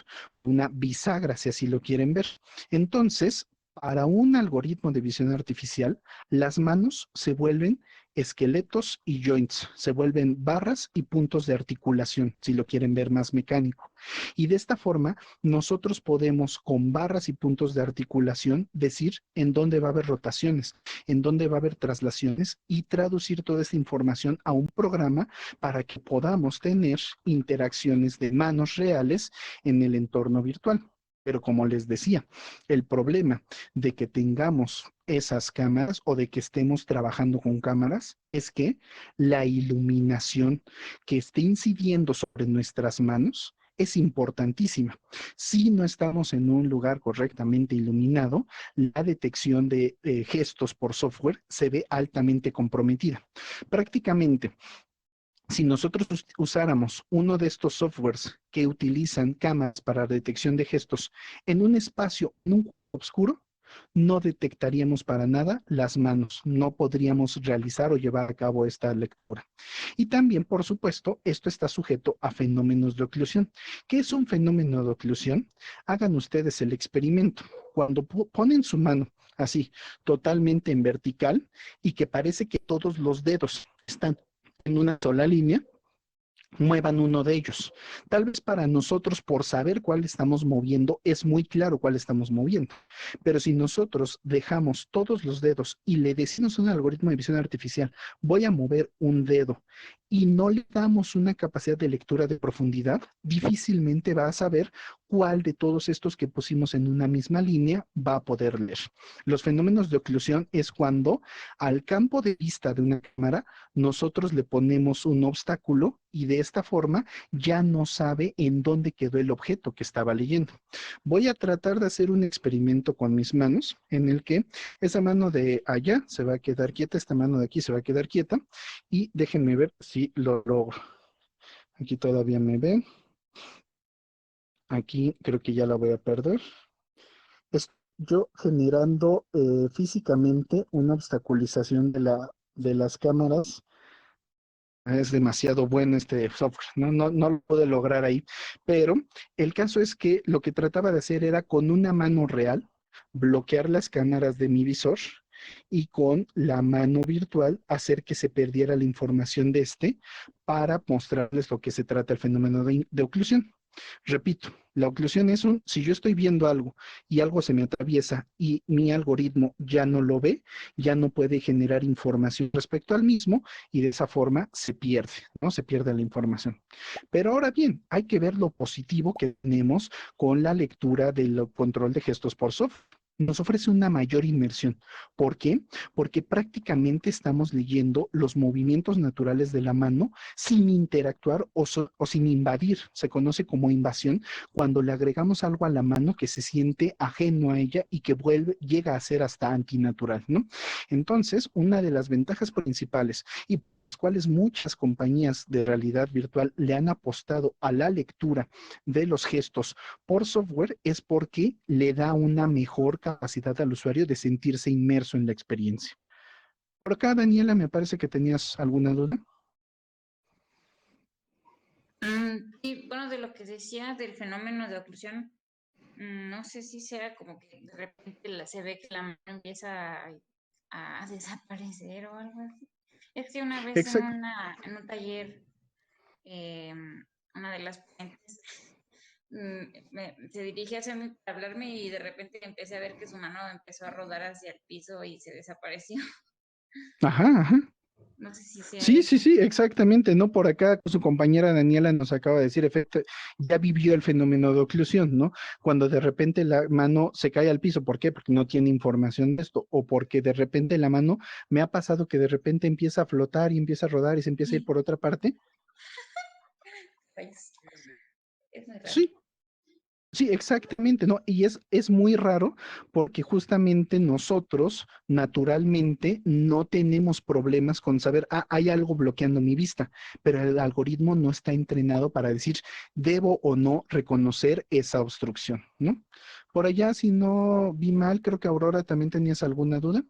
una bisagra, si así lo quieren ver. Entonces, para un algoritmo de visión artificial, las manos se vuelven esqueletos y joints, se vuelven barras y puntos de articulación, si lo quieren ver más mecánico. Y de esta forma, nosotros podemos, con barras y puntos de articulación, decir en dónde va a haber rotaciones, en dónde va a haber traslaciones y traducir toda esta información a un programa para que podamos tener interacciones de manos reales en el entorno virtual. Pero como les decía, el problema de que tengamos esas cámaras o de que estemos trabajando con cámaras es que la iluminación que esté incidiendo sobre nuestras manos es importantísima. Si no estamos en un lugar correctamente iluminado, la detección de gestos por software se ve altamente comprometida. Prácticamente, si nosotros usáramos uno de estos softwares que utilizan cámaras para detección de gestos en un espacio, en un cuarto oscuro, no detectaríamos para nada las manos, no podríamos realizar o llevar a cabo esta lectura. Y también, por supuesto, esto está sujeto a fenómenos de oclusión. ¿Qué es un fenómeno de oclusión? Hagan ustedes el experimento. Cuando ponen su mano así, totalmente en vertical y que parece que todos los dedos están en una sola línea, muevan uno de ellos. Tal vez para nosotros, por saber cuál estamos moviendo, es muy claro cuál estamos moviendo. Pero si nosotros dejamos todos los dedos y le decimos a un algoritmo de visión artificial, voy a mover un dedo, y no le damos una capacidad de lectura de profundidad, difícilmente va a saber cuál de todos estos que pusimos en una misma línea va a poder leer. Los fenómenos de oclusión es cuando al campo de vista de una cámara nosotros le ponemos un obstáculo y de esta forma ya no sabe en dónde quedó el objeto que estaba leyendo. Voy a tratar de hacer un experimento con mis manos en el que esa mano de allá se va a quedar quieta, esta mano de aquí se va a quedar quieta y déjenme ver si lo logro. Aquí todavía me ven. Aquí creo que ya la voy a perder. Es yo generando físicamente una obstaculización de las cámaras. Es demasiado bueno este software, no lo pude lograr ahí, pero el caso es que lo que trataba de hacer era con una mano real bloquear las cámaras de mi visor y con la mano virtual hacer que se perdiera la información de este para mostrarles lo que se trata el fenómeno de oclusión. Repito, la oclusión es si yo estoy viendo algo y algo se me atraviesa y mi algoritmo ya no lo ve, ya no puede generar información respecto al mismo y de esa forma se pierde, ¿no? Se pierde la información. Pero ahora bien, hay que ver lo positivo que tenemos con la lectura del control de gestos por software. nos ofrece una mayor inmersión. ¿Por qué? Porque prácticamente estamos leyendo los movimientos naturales de la mano sin interactuar o sin invadir. Se conoce como invasión cuando le agregamos algo a la mano que se siente ajeno a ella y que llega a ser hasta antinatural, ¿no? Entonces, una de las ventajas principales y cuales muchas compañías de realidad virtual le han apostado a la lectura de los gestos por software es porque le da una mejor capacidad al usuario de sentirse inmerso en la experiencia. Por acá, Daniela, me parece que tenías alguna duda. Y bueno, de lo que decía del fenómeno de oclusión, no sé si sea como que de repente se ve que la mano empieza a desaparecer o algo así. Es que una vez Exacto. en un taller, una de las ponentes se dirige hacia mí para hablarme y de repente empecé a ver que su mano empezó a rodar hacia el piso y se desapareció. Ajá, ajá. No sé si sea Sí, eso. sí, sí, exactamente, ¿no? Por acá su compañera Daniela nos acaba de decir, efecto, ya vivió el fenómeno de oclusión, ¿no? Cuando de repente la mano se cae al piso, ¿por qué? Porque no tiene información de esto, o porque de repente la mano, me ha pasado que de repente empieza a flotar y empieza a rodar y se empieza a ir por otra parte. Es muy raro. Sí, sí, exactamente, ¿no? Y es muy raro porque justamente nosotros naturalmente no tenemos problemas con saber, hay algo bloqueando mi vista, pero el algoritmo no está entrenado para decir, debo o no reconocer esa obstrucción, ¿no? Por allá, si no vi mal, creo que Aurora también tenías alguna duda.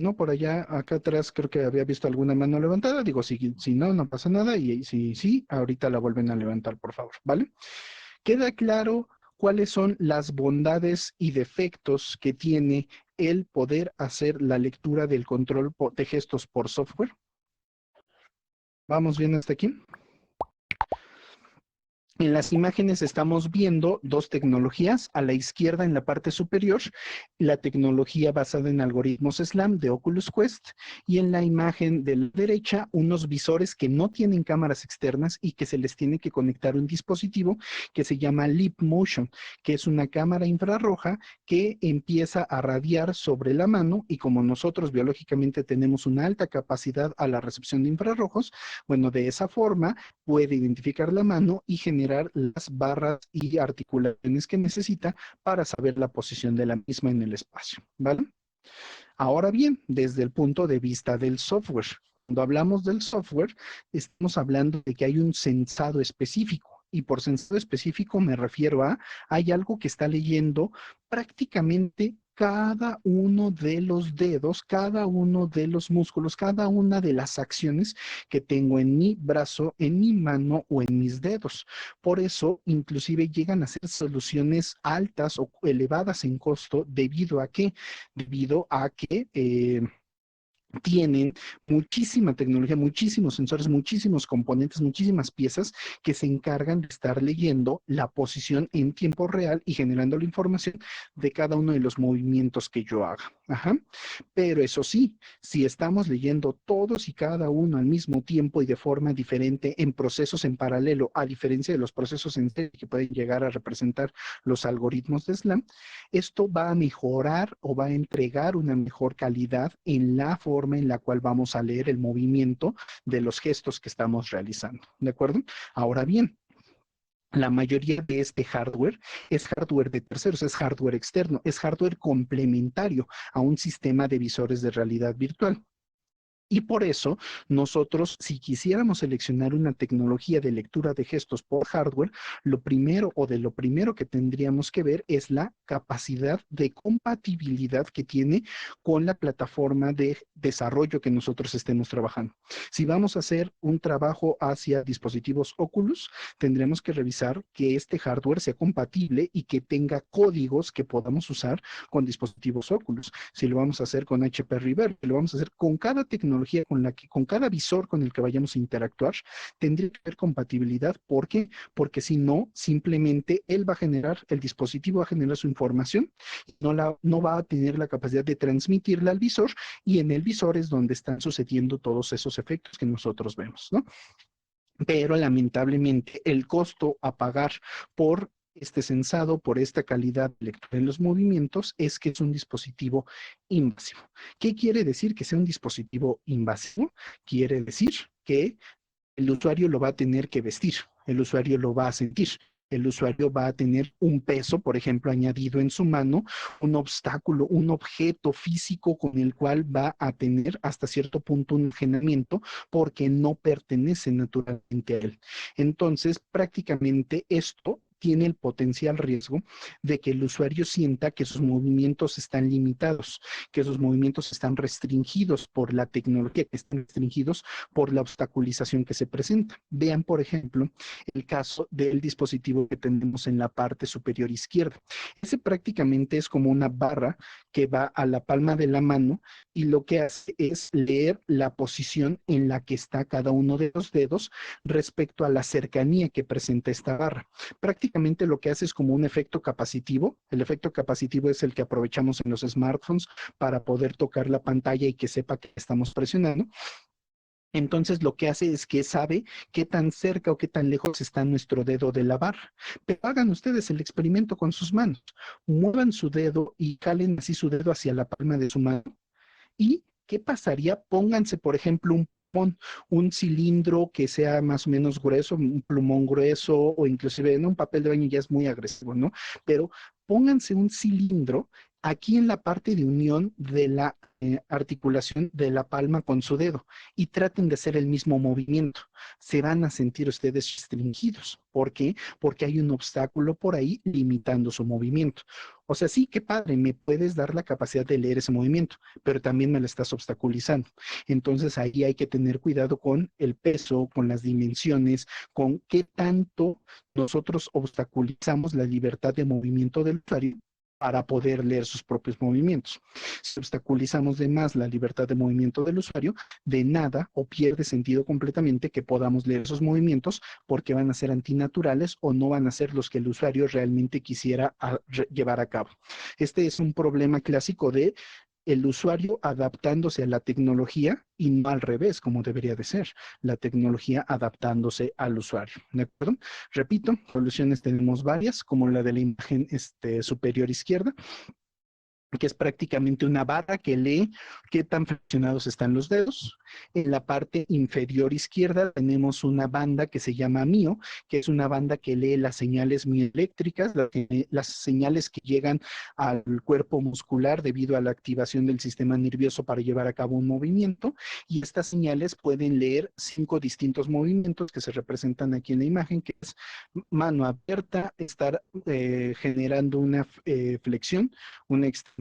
No, por allá, acá atrás creo que había visto alguna mano levantada. Digo, si no, no pasa nada. Y si sí, ahorita la vuelven a levantar, por favor, ¿vale? Queda claro cuáles son las bondades y defectos que tiene el poder hacer la lectura del control de gestos por software. ¿Vamos bien hasta aquí? En las imágenes estamos viendo dos tecnologías. A la izquierda, en la parte superior, la tecnología basada en algoritmos SLAM de Oculus Quest, y en la imagen de la derecha, unos visores que no tienen cámaras externas y que se les tiene que conectar un dispositivo que se llama Leap Motion, que es una cámara infrarroja que empieza a radiar sobre la mano, y como nosotros biológicamente tenemos una alta capacidad a la recepción de infrarrojos, bueno, de esa forma puede identificar la mano y generar las barras y articulaciones que necesita para saber la posición de la misma en el espacio, ¿vale? Ahora bien, desde el punto de vista del software, cuando hablamos del software, estamos hablando de que hay un sensado específico. Y por sensado específico me refiero a, hay algo que está leyendo prácticamente cada uno de los dedos, cada uno de los músculos, cada una de las acciones que tengo en mi brazo, en mi mano o en mis dedos. Por eso, inclusive llegan a ser soluciones altas o elevadas en costo debido a que tienen muchísima tecnología, muchísimos sensores, muchísimos componentes, muchísimas piezas que se encargan de estar leyendo la posición en tiempo real y generando la información de cada uno de los movimientos que yo haga. Ajá. Pero eso sí, si estamos leyendo todos y cada uno al mismo tiempo y de forma diferente en procesos en paralelo, a diferencia de los procesos en serie que pueden llegar a representar los algoritmos de SLAM, esto va a mejorar o va a entregar una mejor calidad en la forma en la cual vamos a leer el movimiento de los gestos que estamos realizando. ¿De acuerdo? Ahora bien, la mayoría de este hardware es hardware de terceros, es hardware externo, es hardware complementario a un sistema de visores de realidad virtual. Y por eso nosotros, si quisiéramos seleccionar una tecnología de lectura de gestos por hardware, lo primero que tendríamos que ver es la capacidad de compatibilidad que tiene con la plataforma de desarrollo que nosotros estemos trabajando. Si vamos a hacer un trabajo hacia dispositivos Oculus, tendremos que revisar que este hardware sea compatible y que tenga códigos que podamos usar con dispositivos Oculus. Si lo vamos a hacer con HP Reverb, lo vamos a hacer con cada tecnología con cada visor con el que vayamos a interactuar, tendría que haber compatibilidad. ¿Por qué? Porque si no, simplemente el dispositivo va a generar su información, no va a tener la capacidad de transmitirla al visor, y en el visor es donde están sucediendo todos esos efectos que nosotros vemos, ¿no? pero lamentablemente el costo a pagar por este sensado, por esta calidad de lectura en los movimientos, es que es un dispositivo invasivo. ¿Qué quiere decir que sea un dispositivo invasivo? Quiere decir que el usuario lo va a tener que vestir, el usuario lo va a sentir, el usuario va a tener un peso, por ejemplo, añadido en su mano, un obstáculo, un objeto físico con el cual va a tener hasta cierto punto un engenamiento porque no pertenece naturalmente a él. Entonces, prácticamente esto tiene el potencial riesgo de que el usuario sienta que sus movimientos están limitados, que sus movimientos están restringidos por la tecnología, que están restringidos por la obstaculización que se presenta. Vean, por ejemplo, el caso del dispositivo que tenemos en la parte superior izquierda. Ese prácticamente es como una barra que va a la palma de la mano y lo que hace es leer la posición en la que está cada uno de los dedos respecto a la cercanía que presenta esta barra. Prácticamente lo que hace es como un efecto capacitivo. El efecto capacitivo es el que aprovechamos en los smartphones para poder tocar la pantalla y que sepa que estamos presionando. Entonces lo que hace es que sabe qué tan cerca o qué tan lejos está nuestro dedo de la barra. Pero hagan ustedes el experimento con sus manos. Muevan su dedo y jalen así su dedo hacia la palma de su mano. ¿Y qué pasaría? Pónganse, por ejemplo, un cilindro que sea más o menos grueso, un plumón grueso o inclusive en un papel de baño ya es muy agresivo, ¿no? Pero pónganse un cilindro aquí en la parte de unión de la articulación de la palma con su dedo y traten de hacer el mismo movimiento. Se van a sentir ustedes restringidos. ¿Por qué? Porque hay un obstáculo por ahí limitando su movimiento. O sea, sí, qué padre, me puedes dar la capacidad de leer ese movimiento, pero también me lo estás obstaculizando. Entonces ahí hay que tener cuidado con el peso, con las dimensiones, con qué tanto nosotros obstaculizamos la libertad de movimiento del usuario para poder leer sus propios movimientos. Si obstaculizamos de más la libertad de movimiento del usuario, de nada o pierde sentido completamente que podamos leer esos movimientos porque van a ser antinaturales o no van a ser los que el usuario realmente quisiera llevar a cabo. Este es un problema clásico de el usuario adaptándose a la tecnología y no al revés, como debería de ser, la tecnología adaptándose al usuario, ¿de acuerdo? Repito, soluciones tenemos varias, como la de la imagen superior izquierda, que es prácticamente una barra que lee qué tan flexionados están los dedos. En la parte inferior izquierda tenemos una banda que se llama MIO, que es una banda que lee las señales mioeléctricas, las señales que llegan al cuerpo muscular debido a la activación del sistema nervioso para llevar a cabo un movimiento, y estas señales pueden leer 5 distintos movimientos que se representan aquí en la imagen, que es mano abierta, estar generando una flexión, una extensión,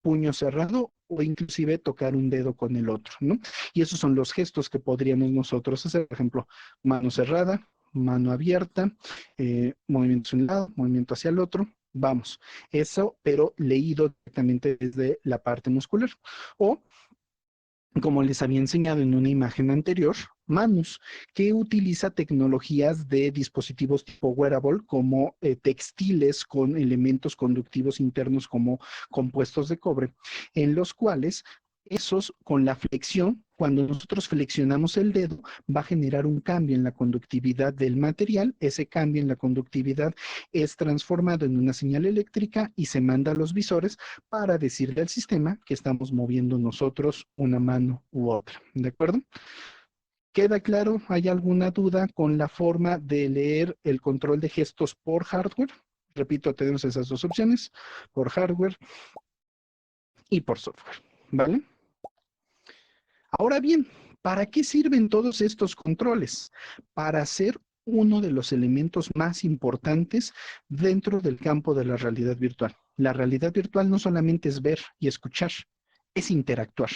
puño cerrado o inclusive tocar un dedo con el otro, ¿no? Y esos son los gestos que podríamos nosotros hacer, por ejemplo, mano cerrada, mano abierta, movimiento hacia un lado, movimiento hacia el otro, vamos, eso, pero leído directamente desde la parte muscular. O como les había enseñado en una imagen anterior, Manus, que utiliza tecnologías de dispositivos tipo wearable como textiles con elementos conductivos internos como compuestos de cobre, en los cuales esos con la flexión, cuando nosotros flexionamos el dedo, va a generar un cambio en la conductividad del material. Ese cambio en la conductividad es transformado en una señal eléctrica y se manda a los visores para decirle al sistema que estamos moviendo nosotros una mano u otra. ¿De acuerdo? ¿Queda claro? ¿Hay alguna duda con la forma de leer el control de gestos por hardware? Repito, tenemos esas dos opciones, por hardware y por software. ¿Vale? Ahora bien, ¿para qué sirven todos estos controles? Para ser uno de los elementos más importantes dentro del campo de la realidad virtual. La realidad virtual no solamente es ver y escuchar, es interactuar,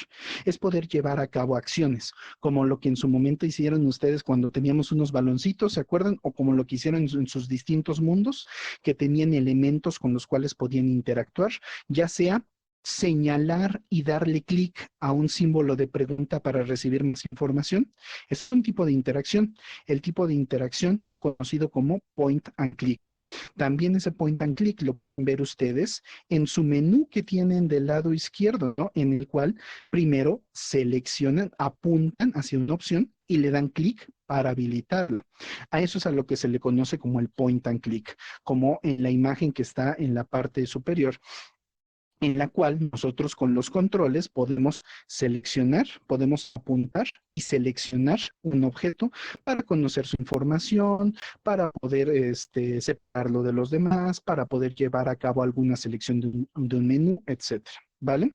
es poder llevar a cabo acciones, como lo que en su momento hicieron ustedes cuando teníamos unos baloncitos, ¿se acuerdan? O como lo que hicieron en sus distintos mundos, que tenían elementos con los cuales podían interactuar, ya sea señalar y darle clic a un símbolo de pregunta para recibir más información. Es un tipo de interacción, el tipo de interacción conocido como point and click. También ese point and click lo pueden ver ustedes en su menú que tienen del lado izquierdo, ¿no? En el cual primero seleccionan, apuntan hacia una opción y le dan clic para habilitarlo. A eso es a lo que se le conoce como el point and click, como en la imagen que está en la parte superior, en la cual nosotros con los controles podemos seleccionar, podemos apuntar y seleccionar un objeto para conocer su información, para poder separarlo de los demás, para poder llevar a cabo alguna selección de un menú, etcétera, ¿vale?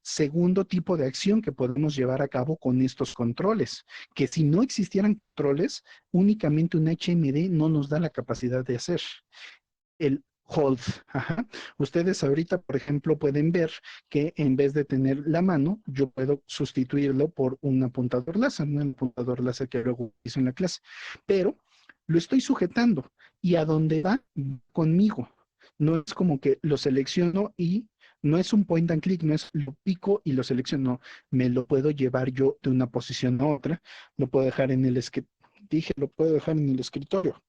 Segundo tipo de acción que podemos llevar a cabo con estos controles, que si no existieran controles, únicamente un HMD no nos da la capacidad de hacer. El hold. Ajá. Ustedes ahorita, por ejemplo, pueden ver que en vez de tener la mano, yo puedo sustituirlo por un apuntador láser, ¿no? El apuntador láser que luego hice en la clase. Pero lo estoy sujetando y a donde va conmigo. No es como que lo selecciono y no es un point and click, no es lo pico y lo selecciono. Me lo puedo llevar yo de una posición a otra. Lo puedo dejar en el lo puedo dejar en el escritorio.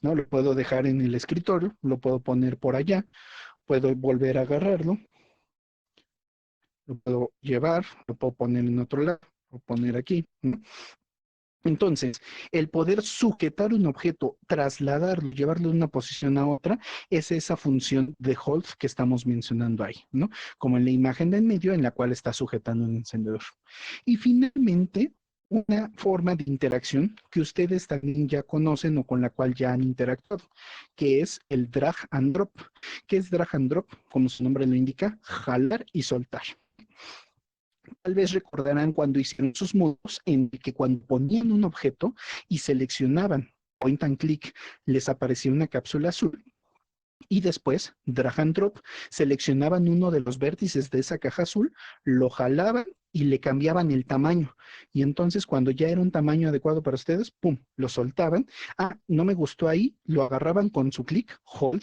¿No? Lo puedo dejar en el escritorio, lo puedo poner por allá, puedo volver a agarrarlo, lo puedo llevar, lo puedo poner en otro lado, lo puedo poner aquí, ¿no? Entonces, el poder sujetar un objeto, trasladarlo, llevarlo de una posición a otra, es esa función de hold que estamos mencionando ahí, ¿no? Como en la imagen de en medio en la cual está sujetando un encendedor. Y finalmente, una forma de interacción que ustedes también ya conocen o con la cual ya han interactuado, que es el drag and drop. ¿Qué es drag and drop? Como su nombre lo indica, jalar y soltar. Tal vez recordarán cuando hicieron sus modos en el que cuando ponían un objeto y seleccionaban point and click, les aparecía una cápsula azul. Y después, drag and drop, seleccionaban uno de los vértices de esa caja azul, lo jalaban y le cambiaban el tamaño. Y entonces, cuando ya era un tamaño adecuado para ustedes, ¡pum!, lo soltaban. Ah, no me gustó ahí, lo agarraban con su clic, hold,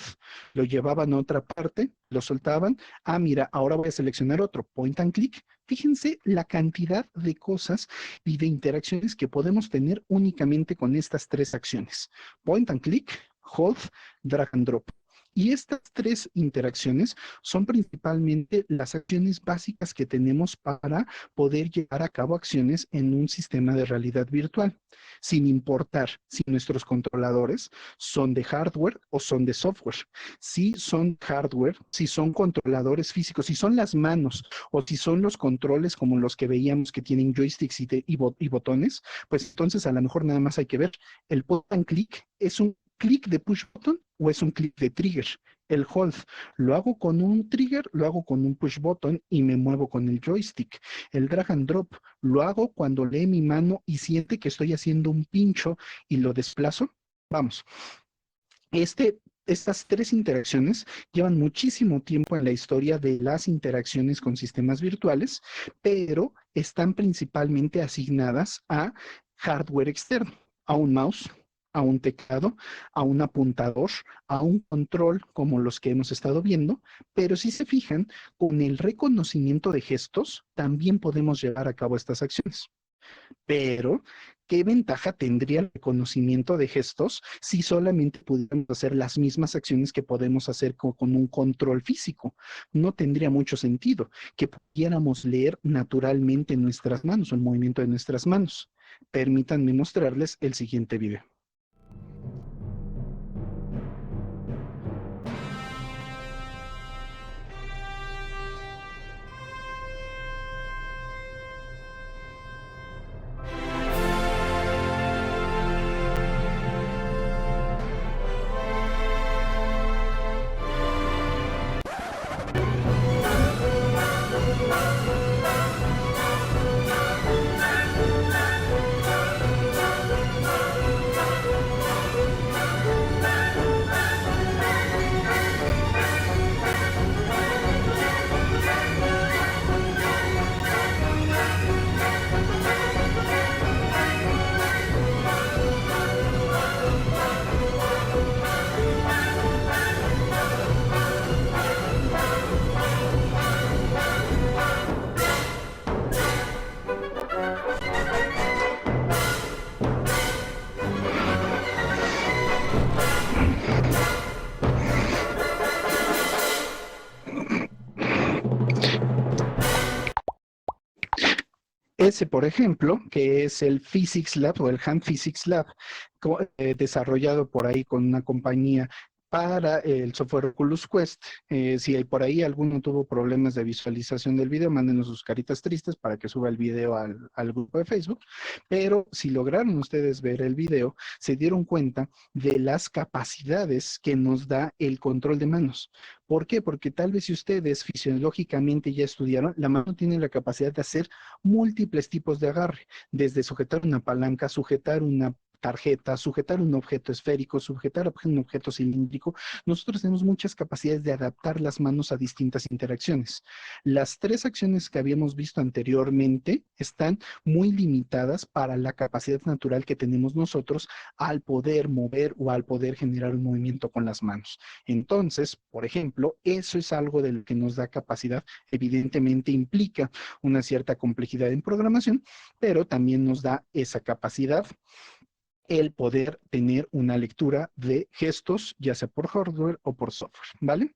lo llevaban a otra parte, lo soltaban. Ah, mira, ahora voy a seleccionar otro, point and click. Fíjense la cantidad de cosas y de interacciones que podemos tener únicamente con estas tres acciones. Point and click, hold, drag and drop. Y estas tres interacciones son principalmente las acciones básicas que tenemos para poder llevar a cabo acciones en un sistema de realidad virtual, sin importar si nuestros controladores son de hardware o son de software. Si son hardware, si son controladores físicos, si son las manos o si son los controles como los que veíamos que tienen joysticks y botones, pues entonces a lo mejor nada más hay que ver. El point and click es un clic de push button o es un clic de trigger. El hold lo hago con un trigger, lo hago con un push button y me muevo con el joystick. El drag and drop lo hago cuando lee mi mano y siente que estoy haciendo un pincho y lo desplazo. Vamos. Estas tres interacciones llevan muchísimo tiempo en la historia de las interacciones con sistemas virtuales, pero están principalmente asignadas a hardware externo, a un mouse, a un teclado, a un apuntador, a un control como los que hemos estado viendo, pero si se fijan, con el reconocimiento de gestos también podemos llevar a cabo estas acciones. Pero, ¿qué ventaja tendría el reconocimiento de gestos si solamente pudiéramos hacer las mismas acciones que podemos hacer con un control físico? No tendría mucho sentido que pudiéramos leer naturalmente nuestras manos o el movimiento de nuestras manos. Permítanme mostrarles el siguiente video. Ese, por ejemplo, que es el Physics Lab o el Hand Physics Lab, desarrollado por ahí con una compañía para el software Oculus Quest. Si hay por ahí alguno tuvo problemas de visualización del video, mándenos sus caritas tristes para que suba el video al grupo de Facebook. Pero si lograron ustedes ver el video, se dieron cuenta de las capacidades que nos da el control de manos. ¿Por qué? Porque tal vez si ustedes fisiológicamente ya estudiaron, la mano tiene la capacidad de hacer múltiples tipos de agarre, desde sujetar una palanca, sujetar una tarjeta, sujetar un objeto esférico, sujetar un objeto cilíndrico. Nosotros tenemos muchas capacidades de adaptar las manos a distintas interacciones. Las 3 acciones que habíamos visto anteriormente están muy limitadas para la capacidad natural que tenemos nosotros al poder mover o al poder generar un movimiento con las manos. Entonces, por ejemplo, eso es algo de lo que nos da capacidad. Evidentemente implica una cierta complejidad en programación, pero también nos da esa capacidad el poder tener una lectura de gestos, ya sea por hardware o por software, ¿vale?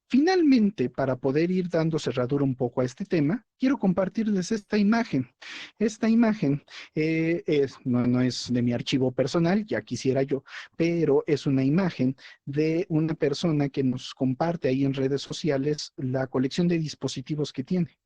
Finalmente, para poder ir dando cerradura un poco a este tema, quiero compartirles esta imagen. Esta imagen no es de mi archivo personal, ya quisiera yo, pero es una imagen de una persona que nos comparte ahí en redes sociales la colección de dispositivos que tiene.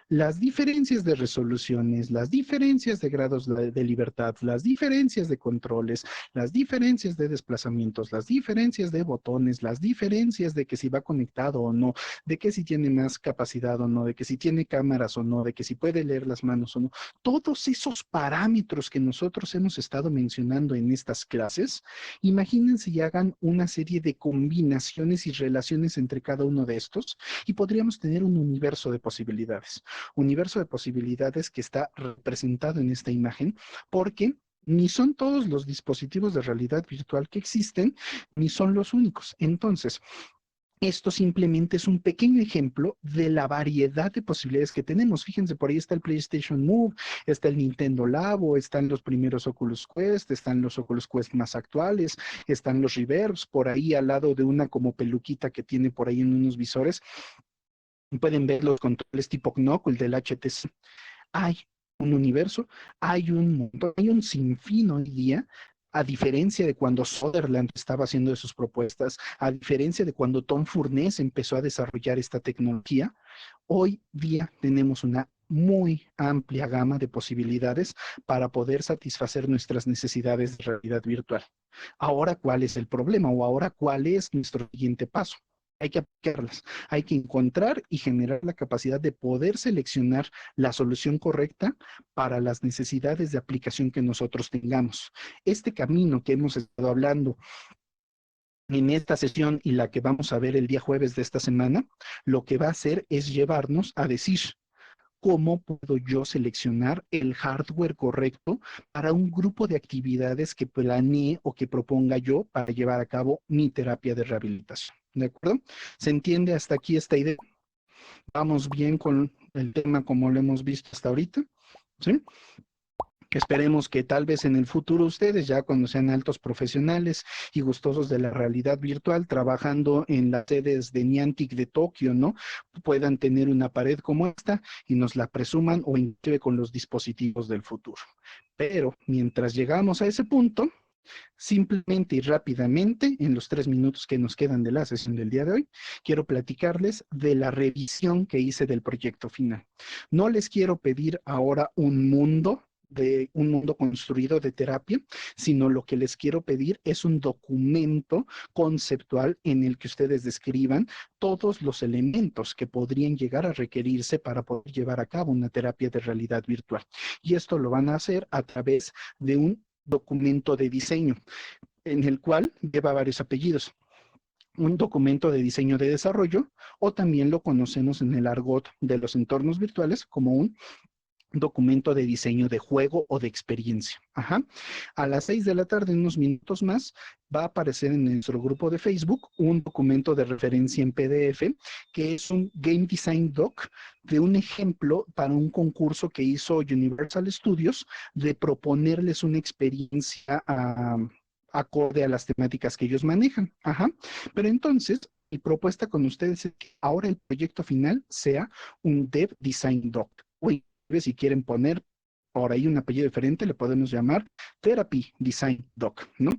Las diferencias de resoluciones, las diferencias de grados de libertad, las diferencias de controles, las diferencias de desplazamientos, las diferencias de botones, las diferencias de que si va conectado o no, de que si tiene más capacidad o no, de que si tiene cámaras o no, de que si puede leer las manos o no. Todos esos parámetros que nosotros hemos estado mencionando en estas clases, imagínense y hagan una serie de combinaciones y relaciones entre cada uno de estos y podríamos tener un universo de posibilidades. Universo de posibilidades que está representado en esta imagen, porque ni son todos los dispositivos de realidad virtual que existen, ni son los únicos. Entonces, esto simplemente es un pequeño ejemplo de la variedad de posibilidades que tenemos. Fíjense, por ahí está el PlayStation Move, está el Nintendo Labo, están los primeros Oculus Quest, están los Oculus Quest más actuales, están los Reverbs, por ahí al lado de una como peluquita que tiene por ahí en unos visores. Pueden ver los controles tipo Knuckle del HTC. Hay un universo, hay un montón, hay un sinfín hoy día, a diferencia de cuando Sutherland estaba haciendo sus propuestas, a diferencia de cuando Tom Furness empezó a desarrollar esta tecnología, hoy día tenemos una muy amplia gama de posibilidades para poder satisfacer nuestras necesidades de realidad virtual. Ahora, ¿cuál es el problema? O ahora, ¿cuál es nuestro siguiente paso? Hay que aplicarlas, hay que encontrar y generar la capacidad de poder seleccionar la solución correcta para las necesidades de aplicación que nosotros tengamos. Este camino que hemos estado hablando en esta sesión y la que vamos a ver el día jueves de esta semana, lo que va a hacer es llevarnos a decir, ¿cómo puedo yo seleccionar el hardware correcto para un grupo de actividades que planee o que proponga yo para llevar a cabo mi terapia de rehabilitación? ¿De acuerdo? ¿Se entiende hasta aquí esta idea? ¿Vamos bien con el tema como lo hemos visto hasta ahorita? ¿Sí? Esperemos que tal vez en el futuro ustedes, ya cuando sean altos profesionales y gustosos de la realidad virtual, trabajando en las sedes de Niantic de Tokio, ¿no? Puedan tener una pared como esta y nos la presuman o inclusive con los dispositivos del futuro. Pero mientras llegamos a ese punto, simplemente y rápidamente, en los 3 minutos que nos quedan de la sesión del día de hoy, quiero platicarles de la revisión que hice del proyecto final. No les quiero pedir ahora un mundo construido de terapia, sino lo que les quiero pedir es un documento conceptual en el que ustedes describan todos los elementos que podrían llegar a requerirse para poder llevar a cabo una terapia de realidad virtual. Y esto lo van a hacer a través de un documento de diseño, en el cual lleva varios apellidos. Un documento de diseño de desarrollo, o también lo conocemos en el argot de los entornos virtuales como un documento de diseño de juego o de experiencia. Ajá. A las 6 de la tarde, en unos minutos más, va a aparecer en nuestro grupo de Facebook un documento de referencia en PDF, que es un Game Design Doc de un ejemplo para un concurso que hizo Universal Studios de proponerles una experiencia acorde a las temáticas que ellos manejan. Ajá. Pero entonces, mi propuesta con ustedes es que ahora el proyecto final sea un Dev Design Doc. Si quieren poner por ahí un apellido diferente, le podemos llamar Therapy Design Doc, ¿no?